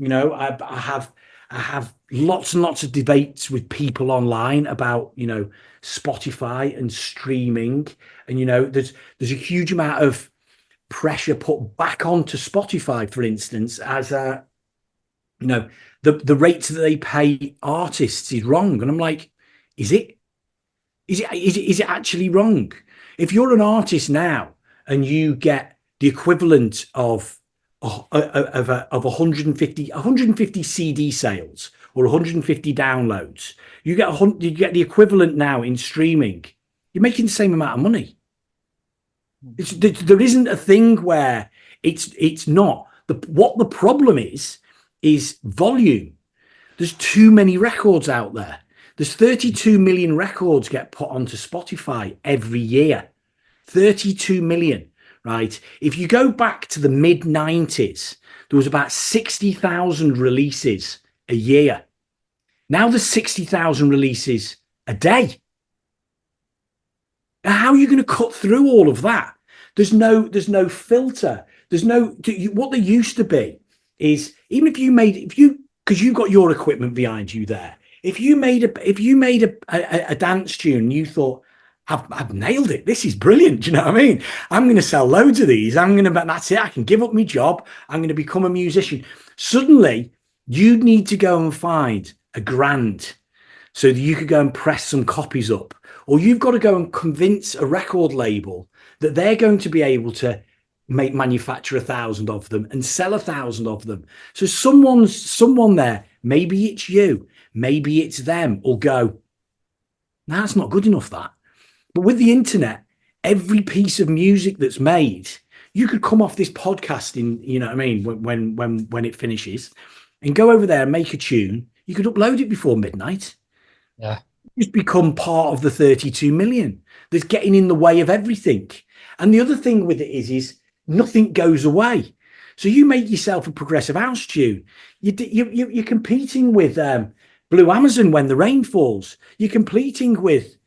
I have lots and lots of debates with people online about, Spotify and streaming, and there's a huge amount of pressure put back onto Spotify, for instance, as the rates that they pay artists is wrong. And I'm like, is it actually wrong? If you're an artist now and you get the equivalent of 150 CD sales or 150 downloads, you get the equivalent now in streaming, you're making the same amount of money. There isn't a thing where it's not. What the problem is volume. There's too many records out there. There's 32 million records get put onto Spotify every year. 32 million, right? If you go back to the mid-90s, there was about 60,000 releases a year. Now there's 60,000 releases a day. How are you going to cut through all of that? There's no filter. What there used to be is, even because you've got your equipment behind you there. If you made a dance tune, you thought, I've nailed it. This is brilliant. Do you know what I mean? I'm going to sell loads of these. That's it. I can give up my job. I'm going to become a musician. Suddenly, you'd need to go and find $1,000 so that you could go and press some copies up, or you've got to go and convince a record label that they're going to be able to manufacture 1,000 of them and sell 1,000 of them. So someone there, maybe it's you, maybe it's them, will go, nah, that's not good enough, that. But with the internet, every piece of music that's made, you could come off this podcast in, you know what I mean, when it finishes, and go over there and make a tune. You could upload it before midnight. Yeah. Just become part of the 32 million that's getting in the way of everything. And the other thing with it is nothing goes away. So you make yourself a progressive house tune. You're competing with Blue Amazon, When the Rain Falls. You're completing with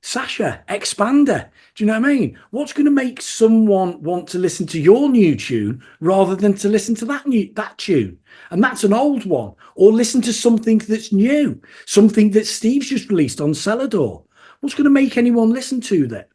Sasha, Expander. Do you know what I mean? What's going to make someone want to listen to your new tune rather than to listen to that tune? And that's an old one. Or listen to something that's new, something that Steve's just released on Celador. What's going to make anyone listen to that?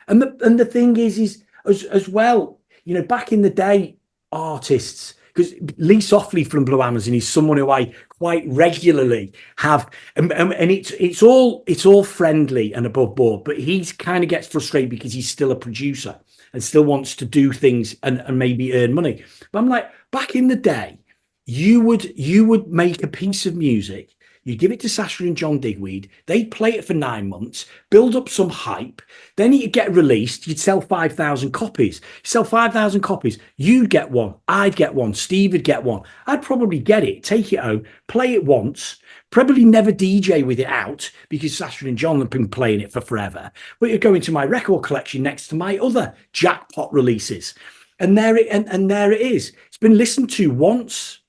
And the thing is as well, you know, back in the day, artists, because Lee Softly from Blue Amazon is someone who I quite regularly have, and it's all friendly and above board, but he kind of gets frustrated because he's still a producer and still wants to do things and maybe earn money. But I'm like, back in the day, you would make a piece of music. You give it to Sasha and John Digweed. They'd play it for 9 months, build up some hype. Then it'd get released. You'd sell 5,000 copies. You sell 5,000 copies. You'd get one. I'd get one. Steve would get one. I'd probably get it, take it home, play it once, probably never DJ with it out because Sasha and John have been playing it for forever. But it'd go into my record collection next to my other jackpot releases. And there it is. It's been listened to once.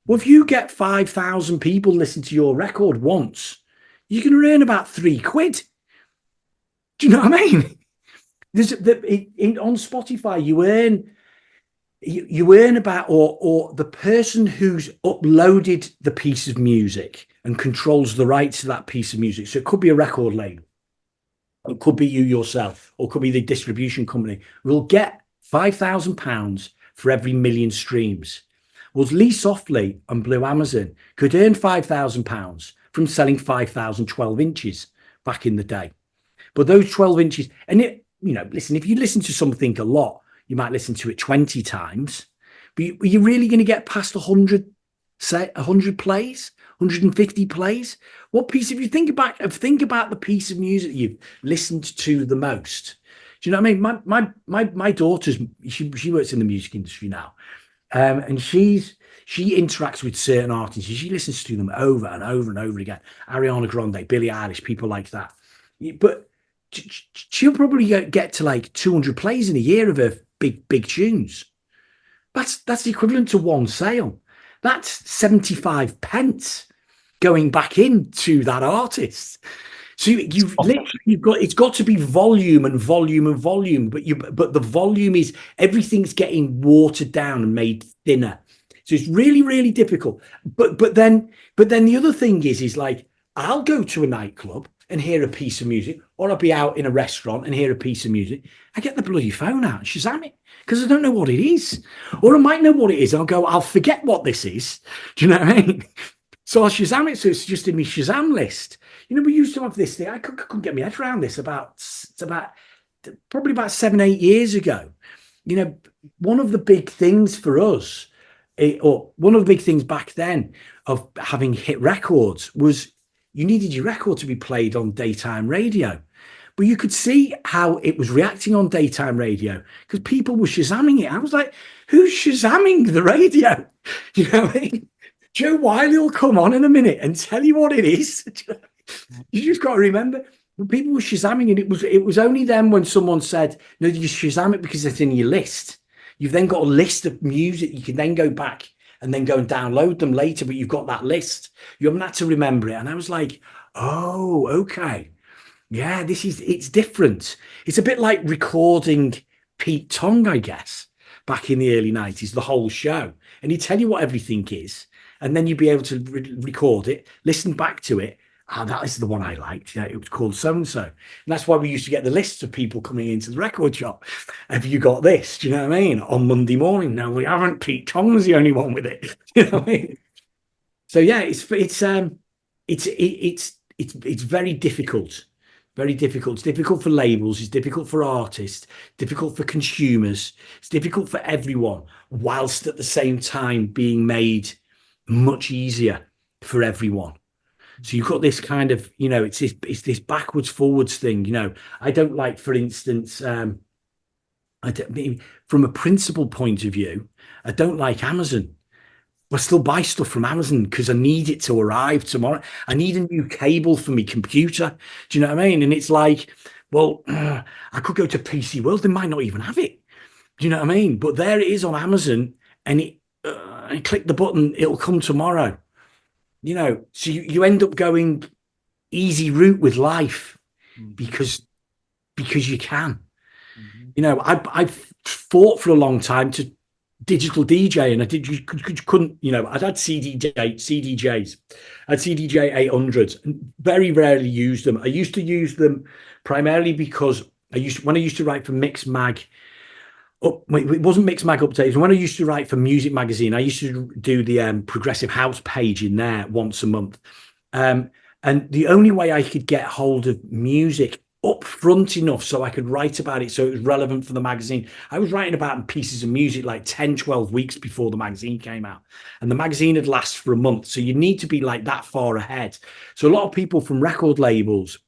Well, if you get 5,000 people listen to your record once, you can earn about £3. Do you know what I mean? On Spotify, you earn about, or the person who's uploaded the piece of music and controls the rights to that piece of music. So it could be a record label, it could be you yourself, or it could be the distribution company. Will get £5,000 for every 1 million streams. Well, Lee Softly and Blue Amazon could earn £5,000 from selling 5,000 12 inches back in the day. But those 12 inches, and listen, if you listen to something a lot, you might listen to it 20 times, but you're really going to get past 100 plays, 150 plays. What piece, if you think about the piece of music you've listened to the most, do you know what I mean? My daughter's, she works in the music industry now. And she interacts with certain artists. She listens to them over and over and over again. Ariana Grande, Billie Eilish, people like that. But she'll probably get to like 200 plays in a year of her big tunes. That's the equivalent to one sale. That's 75 pence going back into that artist. So it's got to be volume and volume and volume, but the volume is, everything's getting watered down and made thinner. So it's really, really difficult. But then the other thing is like, I'll go to a nightclub and hear a piece of music, or I'll be out in a restaurant and hear a piece of music. I get the bloody phone out and Shazam it, because I don't know what it is. Or I might know what it is. I'll forget what this is. Do you know what I mean? So I'll Shazam it. So it's just in my Shazam list. You know, we used to have this thing. I couldn't get my head around this probably about 7-8 years ago. You know, one of the big things for us, or one of the big things back then of having hit records, was you needed your record to be played on daytime radio. But you could see how it was reacting on daytime radio because people were Shazamming it. I was like, who's Shazamming the radio? You know what I mean? Joe Wiley will come on in a minute and tell you what it is. You just got to remember, people were Shazamming, and it was only then when someone said, no, you Shazam it because it's in your list. You've then got a list of music. You can then go back and then go and download them later, but you've got that list. You haven't had to remember it. And I was like, oh, okay. Yeah, it's different. It's a bit like recording Pete Tong, I guess, back in the early 90s, the whole show. And he'd tell you what everything is. And then you'd be able to record it, listen back to it. That is the one I liked. Yeah, it was called so-and-so. And that's why we used to get the lists of people coming into the record shop. Have you got this? Do you know what I mean? On Monday morning. No, we haven't. Pete Tong's the only one with it. You know what I mean? So yeah, it's very difficult. Very difficult. It's difficult for labels. It's difficult for artists. Difficult for consumers. It's difficult for everyone, whilst at the same time being made much easier for everyone. So you've got this kind of, you know, it's this backwards forwards thing. You know, I don't like, for instance, from a principle point of view, I don't like Amazon. I still buy stuff from Amazon because I need it to arrive tomorrow. I need a new cable for my computer. Do you know what I mean? And it's like, well, I could go to PC World. They might not even have it. Do you know what I mean? But there it is on Amazon, and I click the button, it'll come tomorrow. so you end up going easy route with life because you can. I fought for a long time to digital DJ, and you couldn't. I'd had CDJs, I had CDJ 800s, and very rarely used them. I used to use them primarily because when I used to write for Mix Mag. It wasn't Mix Mag Updates. When I used to write for Music Magazine, I used to do the Progressive House page in there once a month. And the only way I could get hold of music up front enough so I could write about it so it was relevant for the magazine, I was writing about pieces of music like 10, 12 weeks before the magazine came out. And the magazine had lasted for a month. So you need to be like that far ahead. So a lot of people from record labels,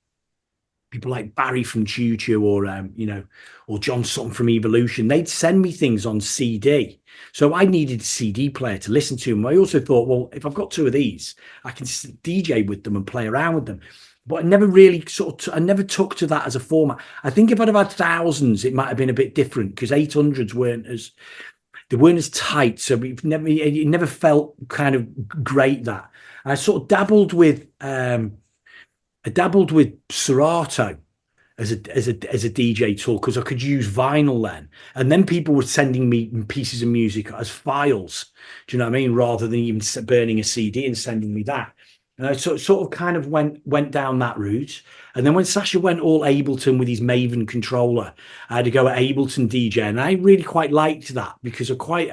people like Barry from Choo Choo or John Sutton from Evolution, they'd send me things on CD. So I needed a CD player to listen to them. I also thought, well, if I've got two of these, I can DJ with them and play around with them. But I never really I never took to that as a format. I think if I'd have had thousands, it might have been a bit different because 800s weren't as tight. So it never felt kind of great that. I sort of dabbled with Serato as a DJ tool because I could use vinyl then, and then people were sending me pieces of music as files. Do you know what I mean? Rather than even burning a CD and sending me that, and I sort of kind of went down that route. And then when Sasha went all Ableton with his Maven controller, I had to go at Ableton DJ, and I really quite liked that because I quite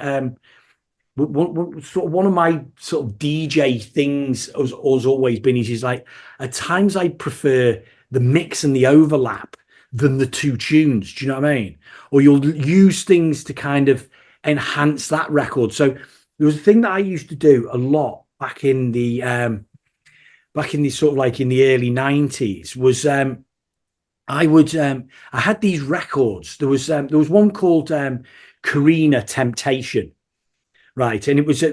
one of my sort of DJ things has always been is like at times I prefer the mix and the overlap than the two tunes. Do you know what I mean? Or you'll use things to kind of enhance that record. So there was a thing that I used to do a lot back in the sort of like in the early 90s was I had these records. There was one called Karina Temptation. Right, and it was a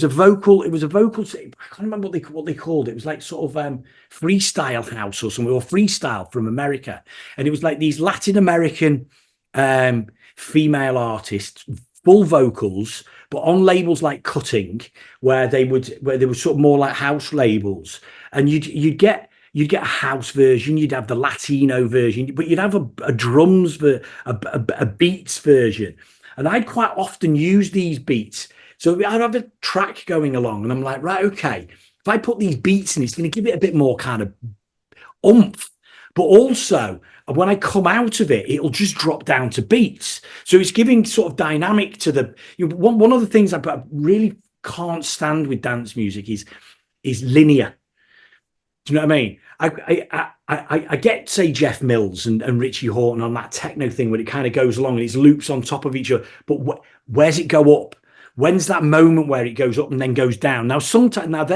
vocal. I can't remember what they called it. It was like sort of freestyle house or something, or freestyle from America. And it was like these Latin American female artists, full vocals, but on labels like Cutting, where they were sort of more like house labels. And you'd get a house version, you'd have the Latino version, but you'd have a drums a beats version. And I'd quite often use these beats. So I'd have a track going along and I'm like, right, okay, if I put these beats in, it's going to give it a bit more kind of oomph. But also, when I come out of it, it'll just drop down to beats. So it's giving sort of dynamic to the... one of the things I really can't stand with dance music is linear. Do you know what I mean? I get, say, Jeff Mills and Richie Hawtin on that techno thing where it kind of goes along and it's loops on top of each other. But where's it go up? When's that moment where it goes up and then goes down? Now, sometimes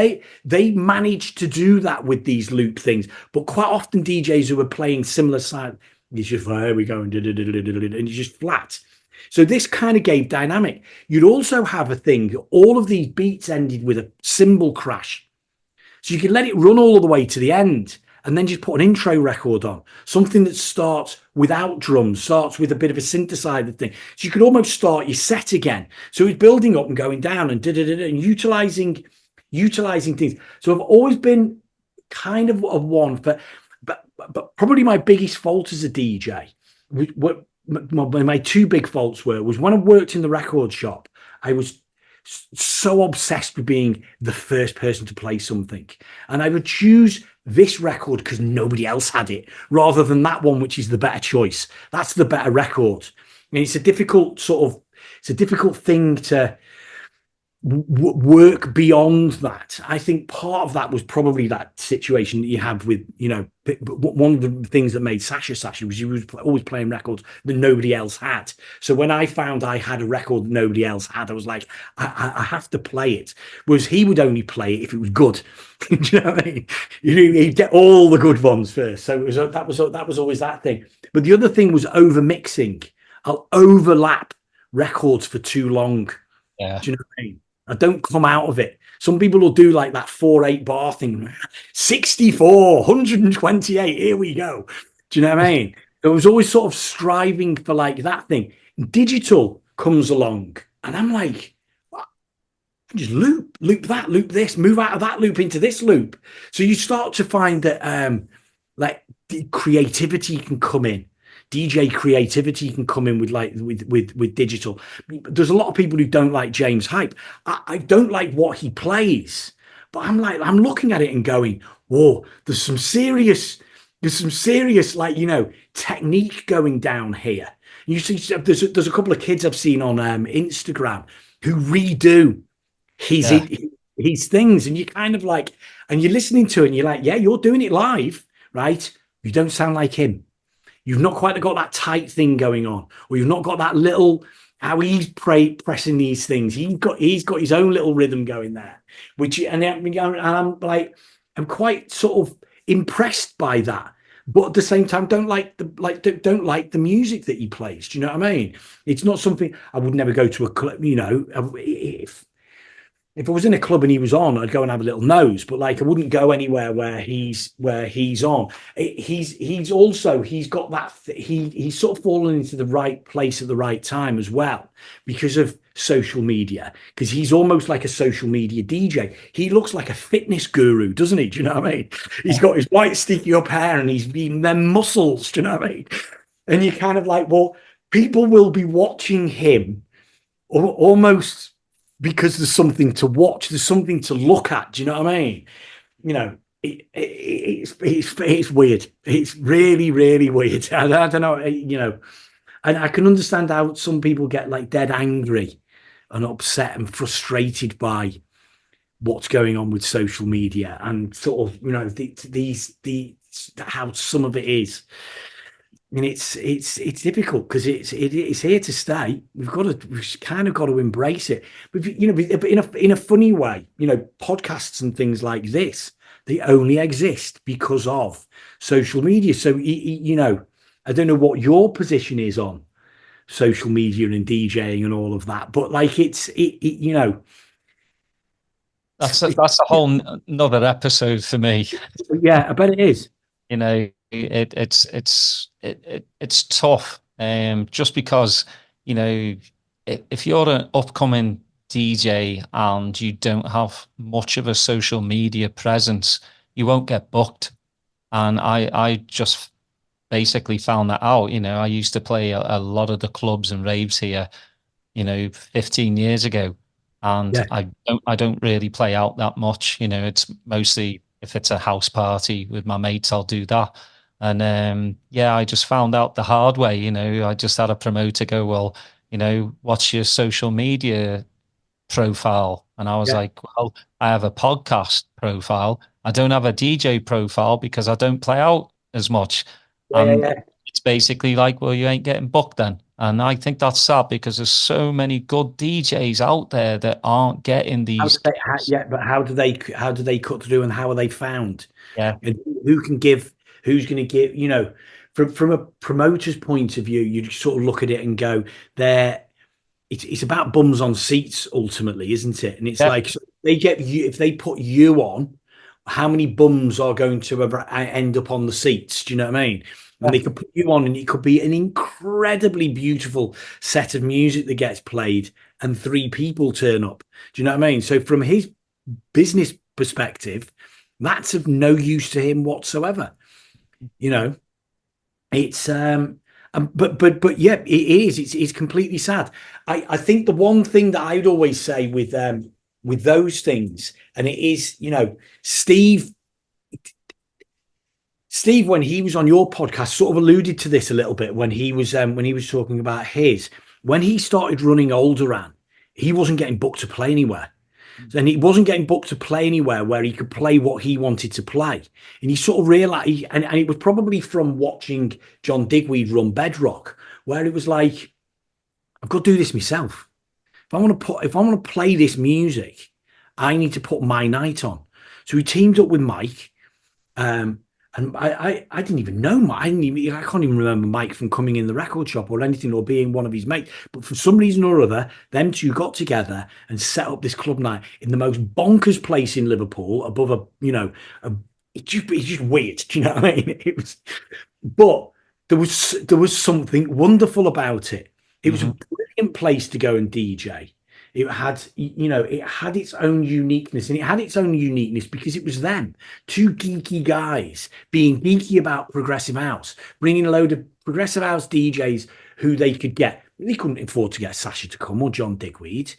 they manage to do that with these loop things, but quite often DJs who are playing similar side, it's just there we go and it's just flat. So this kind of gave dynamic. You'd also have a thing. All of these beats ended with a cymbal crash, so you could let it run all the way to the end. And then just put an intro record on, something that starts without drums, starts with a bit of a synthesizer thing. So you could almost start your set again. So it's building up and going down and utilizing things. So I've always been kind of one, but probably my biggest fault as a DJ, what my two big faults was when I worked in the record shop, I was so obsessed with being the first person to play something, and I would choose this record because nobody else had it rather than that one, which is the better choice. That's the better record. And it's a difficult thing to work beyond that. I think part of that was probably that situation that you have with, one of the things that made Sasha was he was always playing records that nobody else had. So when I found I had a record that nobody else had, I was like, I have to play it. Whereas he would only play it if it was good. Do you know what I mean? He'd get all the good ones first. So that was always that thing. But the other thing was over mixing. I'll overlap records for too long. Yeah. Do you know what I mean? I don't come out of it. Some people will do like that 4/8 bar thing. 64, 128, here we go. Do you know what I mean? I was always sort of striving for like that thing. Digital comes along and I'm like, just loop that, loop this, move out of that loop into this loop. So you start to find that like the creativity can come in. DJ creativity can come in with with digital. There's a lot of people who don't like James Hype. I don't like what he plays, but I'm looking at it and going, whoa, there's some serious like, you know, technique going down here. You see, there's a couple of kids I've seen on Instagram who redo his things, and you kind of like, and you're listening to it and you're like, yeah, you're doing it live, right? You don't sound like him. You've not quite got that tight thing going on, or you've not got that little, how he's pressing these things. He's got his own little rhythm going there, and I'm like, I'm quite sort of impressed by that, but at the same time, don't like the music that he plays. Do you know what I mean? It's not something I would never go to a club. You know, if I was in a club and he was on, I'd go and have a little nose, but like I wouldn't go anywhere where he's on. He's got that, he's sort of fallen into the right place at the right time as well, because of social media, because he's almost like a social media DJ. He looks like a fitness guru, doesn't he? Do you know what I mean? He's got his white sticky up hair and he's been them muscles, do you know what I mean? And you're kind of like, well, people will be watching him almost because there's something to watch, there's something to look at. Do you know what I mean? You know, it's weird. It's really, really weird. I don't know, you know, and I can understand how some people get like dead angry and upset and frustrated by what's going on with social media and sort of, you know, how some of it is. I mean, it's difficult because it's here to stay. We've kind of got to embrace it. But you know, in a funny way, you know, podcasts and things like this, they only exist because of social media. So you know, I don't know what your position is on social media and DJing and all of that, but like you know, that's a whole another episode for me. Yeah, I bet it is. You know, it's tough, just because, you know, if you're an upcoming DJ and you don't have much of a social media presence, you won't get booked. And I just basically found that out. You know, I used to play a lot of the clubs and raves here, you know, 15 years ago, and yeah. I don't really play out that much. You know, it's mostly if it's a house party with my mates, I'll do that. And yeah, I just found out the hard way. You know, I just had a promoter go, well, you know, what's your social media profile? And I was like, well, I have a podcast profile. I don't have a DJ profile because I don't play out as much. It's basically like, well, you ain't getting booked then. And I think that's sad because there's so many good DJs out there that aren't getting these. But how do they cut through, and how are they found? Yeah. And who's going to give, you know, from a promoter's point of view, you sort of look at it and go, it's about bums on seats ultimately, isn't it? And it's like, so they get you, if they put you on, how many bums are going to end up on the seats? Do you know what I mean? And they could put you on and it could be an incredibly beautiful set of music that gets played and 3 people turn up. Do you know what I mean? So from his business perspective, that's of no use to him whatsoever. You know, it's but yeah, it is. It's completely sad. I think the one thing that I'd always say with those things, and it is, you know, Steve, when he was on your podcast, sort of alluded to this a little bit when he was talking about when he started running Alderaan, he wasn't getting booked to play anywhere. And he wasn't getting booked to play anywhere where he could play what he wanted to play. And he sort of realized, and it was probably from watching John Digweed run Bedrock, where it was like, I've got to do this myself. If I want to play this music, I need to put my night on. So he teamed up with Mike. And I didn't even know Mike. I can't even remember Mike from coming in the record shop or anything, or being one of his mates. But for some reason or other, them two got together and set up this club night in the most bonkers place in Liverpool, above it's just weird. Do you know what I mean? But there was something wonderful about it. It was a brilliant place to go and DJ. It had, it had its own uniqueness, and it had its own uniqueness because it was them, two geeky guys being geeky about progressive house, bringing a load of progressive house DJs who they could get. They couldn't afford to get Sasha to come or John Digweed,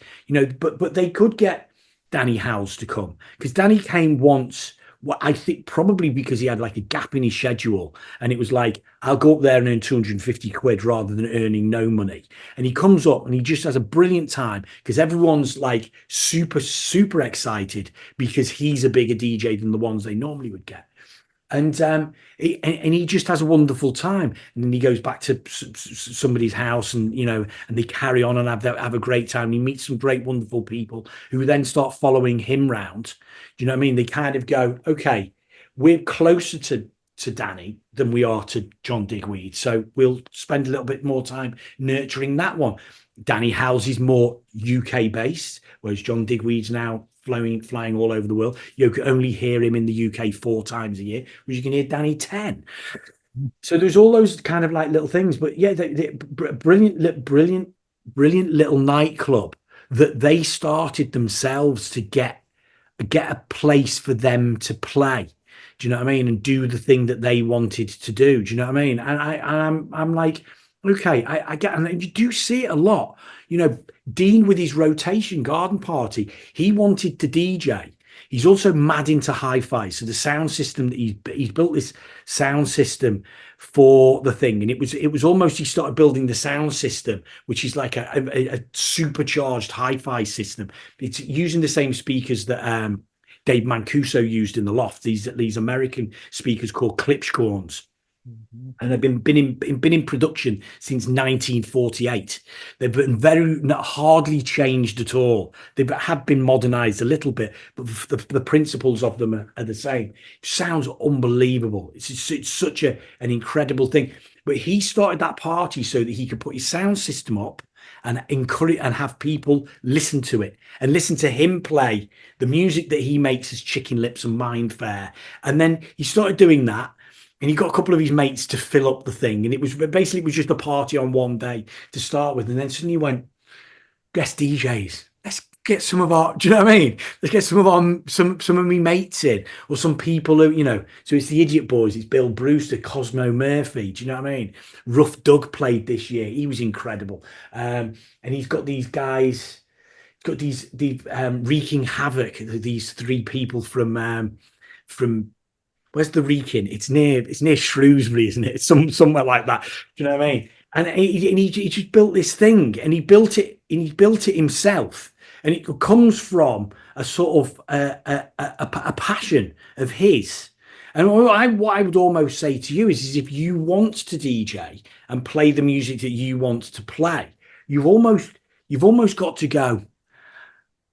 but they could get Danny Howells to come, because Danny came once. Well, I think probably because he had like a gap in his schedule, and it was like, I'll go up there and earn 250 quid rather than earning no money. And he comes up and he just has a brilliant time because everyone's like super, super excited because he's a bigger DJ than the ones they normally would get. And he just has a wonderful time, and then he goes back to somebody's house, and and they carry on and have a great time. He meets some great, wonderful people who then start following him round. Do you know what I mean? They kind of go, okay, we're closer to Danny than we are to John Digweed, so we'll spend a little bit more time nurturing that one. Danny Howells is more UK based, whereas John Digweed's now flying all over the world. You can only hear him in the UK 4 times a year, whereas you can hear Danny 10. So there's all those kind of like little things, but yeah, brilliant little nightclub that they started themselves to get a place for them to play. Do you know what I mean? And do the thing that they wanted to do. Do you know what I mean? And I'm like, okay, I get, and you do see it a lot. Dean with his rotation garden party, he wanted to DJ. He's also mad into hi-fi. So the sound system that he's built this sound system for the thing, and it was almost, he started building the sound system, which is like a supercharged hi-fi system. It's using the same speakers that Dave Mancuso used in the loft. These American speakers called Klipschkorns. Mm-hmm. And they've been in production since 1948. They've been hardly changed at all. They have been modernized a little bit, but the principles of them are the same. It sounds unbelievable. It's such an incredible thing. But he started that party so that he could put his sound system up and encourage and have people listen to it and listen to him play the music that he makes as Chicken Lips and Mindfair. And then he started doing that. And he got a couple of his mates to fill up the thing. And it was just a party on one day to start with. And then suddenly he went, guest DJs. Let's get some of our, do you know what I mean? Let's get some of me mates in, or some people who, so it's the Idiot Boys. It's Bill Brewster, Cosmo Murphy. Do you know what I mean? Rough Doug played this year. He was incredible. And he's got these guys, these wreaking havoc. These 3 people from where's the Wreaking? It's near Shrewsbury, isn't it? It's somewhere like that. Do you know what I mean? And he just built this thing, and he built it himself, and it comes from a sort of a passion of his. And what I would almost say to you is if you want to DJ and play the music that you want to play, you've almost got to go,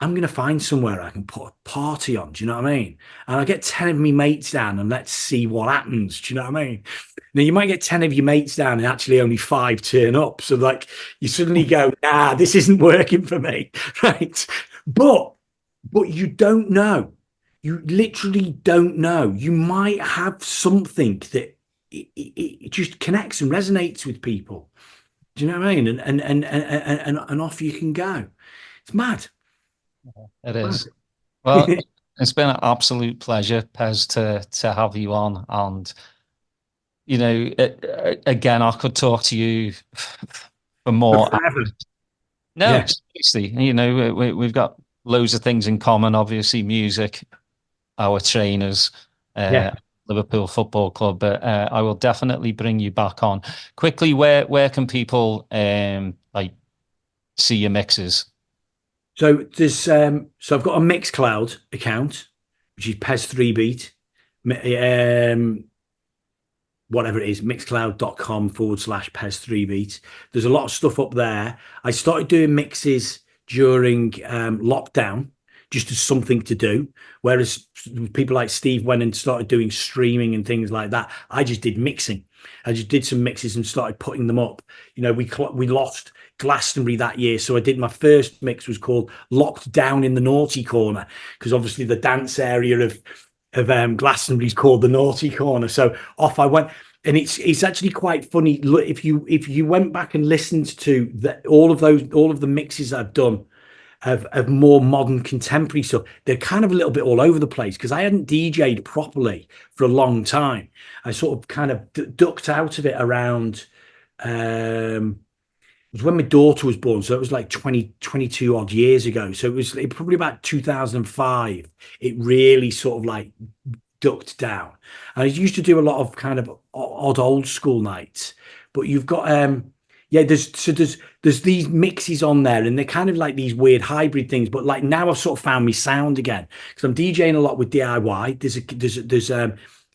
I'm going to find somewhere I can put a party on. Do you know what I mean? And I get 10 of me mates down and let's see what happens. Do you know what I mean? Now, you might get 10 of your mates down and actually only 5 turn up. So like you suddenly go, nah, this isn't working for me. Right. But you don't know. You literally don't know. You might have something that it just connects and resonates with people. Do you know what I mean? And off you can go. It's mad. It is. Well, it's been an absolute pleasure, Pezz, to have you on. And, again, I could talk to you for more. No, yeah. Seriously, we've got loads of things in common, obviously, music, our trainers, Liverpool Football Club. But I will definitely bring you back on. Quickly, where can people see your mixes? So there's so I've got a Mixcloud account, which is Pezz 3 Beat, whatever it is, mixcloud.com/Pezz 3 Beat. There's a lot of stuff up there. I started doing mixes during lockdown, just as something to do. Whereas people like Steve went and started doing streaming and things like that, I just did mixing. I just did some mixes and started putting them up. We lost Glastonbury that year, so I did my first mix was called Locked Down in the Naughty Corner, because obviously the dance area of Glastonbury is called the Naughty Corner. So off I went, and it's actually quite funny. Look, if you went back and listened to all of the mixes I've done, of more modern contemporary stuff. They're kind of a little bit all over the place because I hadn't DJ'd properly for a long time. I sort of kind of ducked out of it around. It was when my daughter was born, so it was like 22 odd years ago. So it was probably about 2005. It really sort of like ducked down. And I used to do a lot of kind of odd old school nights, but you've got yeah, there's these mixes on there, and they're kind of like these weird hybrid things. But like now I've sort of found my sound again because I'm DJing a lot with DIY. There's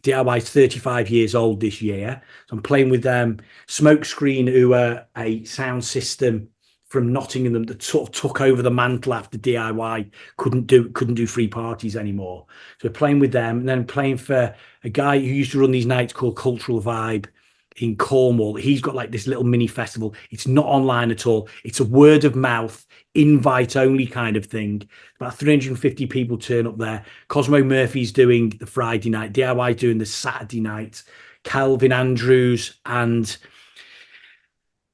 DIY is 35 years old this year. So I'm playing with Smokescreen, who are a sound system from Nottingham that sort of took over the mantle after DIY couldn't do free parties anymore. So we're playing with them, and then playing for a guy who used to run these nights called Cultural Vibe in Cornwall. He's got like this little mini festival. It's not online at all. It's a word of mouth, invite only kind of thing. About 350 people turn up there. Cosmo Murphy's doing the Friday night, DIY doing the Saturday night, Calvin Andrews, and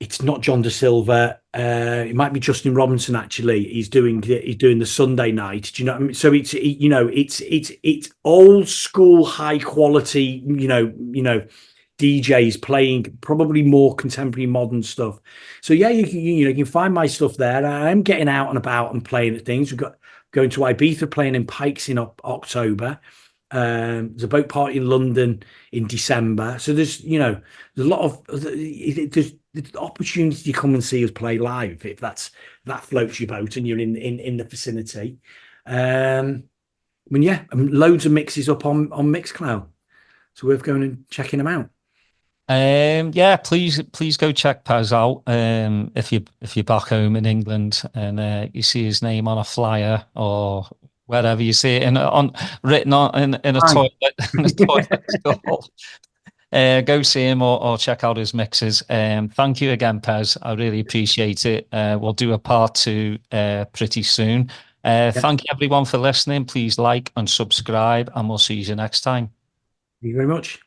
it's not John De Silva. It might be Justin Robinson. Actually, he's doing the Sunday night. Do you know what I mean? So it's old school, high quality. DJs playing probably more contemporary modern stuff. So yeah, you can find my stuff there. I'm getting out and about and playing at things. We've got going to Ibiza, playing in Pikes in October. There's a boat party in London in December. So there's a lot of there's opportunity to come and see us play live if that floats your boat and you're in the vicinity. Yeah, loads of mixes up on Mixcloud. So worth going and checking them out. Yeah, please go check Pezz out. If you're back home in England and you see his name on a flyer or wherever you see it written on in a toilet in a toilet stall, go see him or check out his mixes. Thank you again, Pezz. I really appreciate it. We'll do a part 2 pretty soon. Thank you everyone for listening. Please like and subscribe, and we'll see you next time. Thank you very much.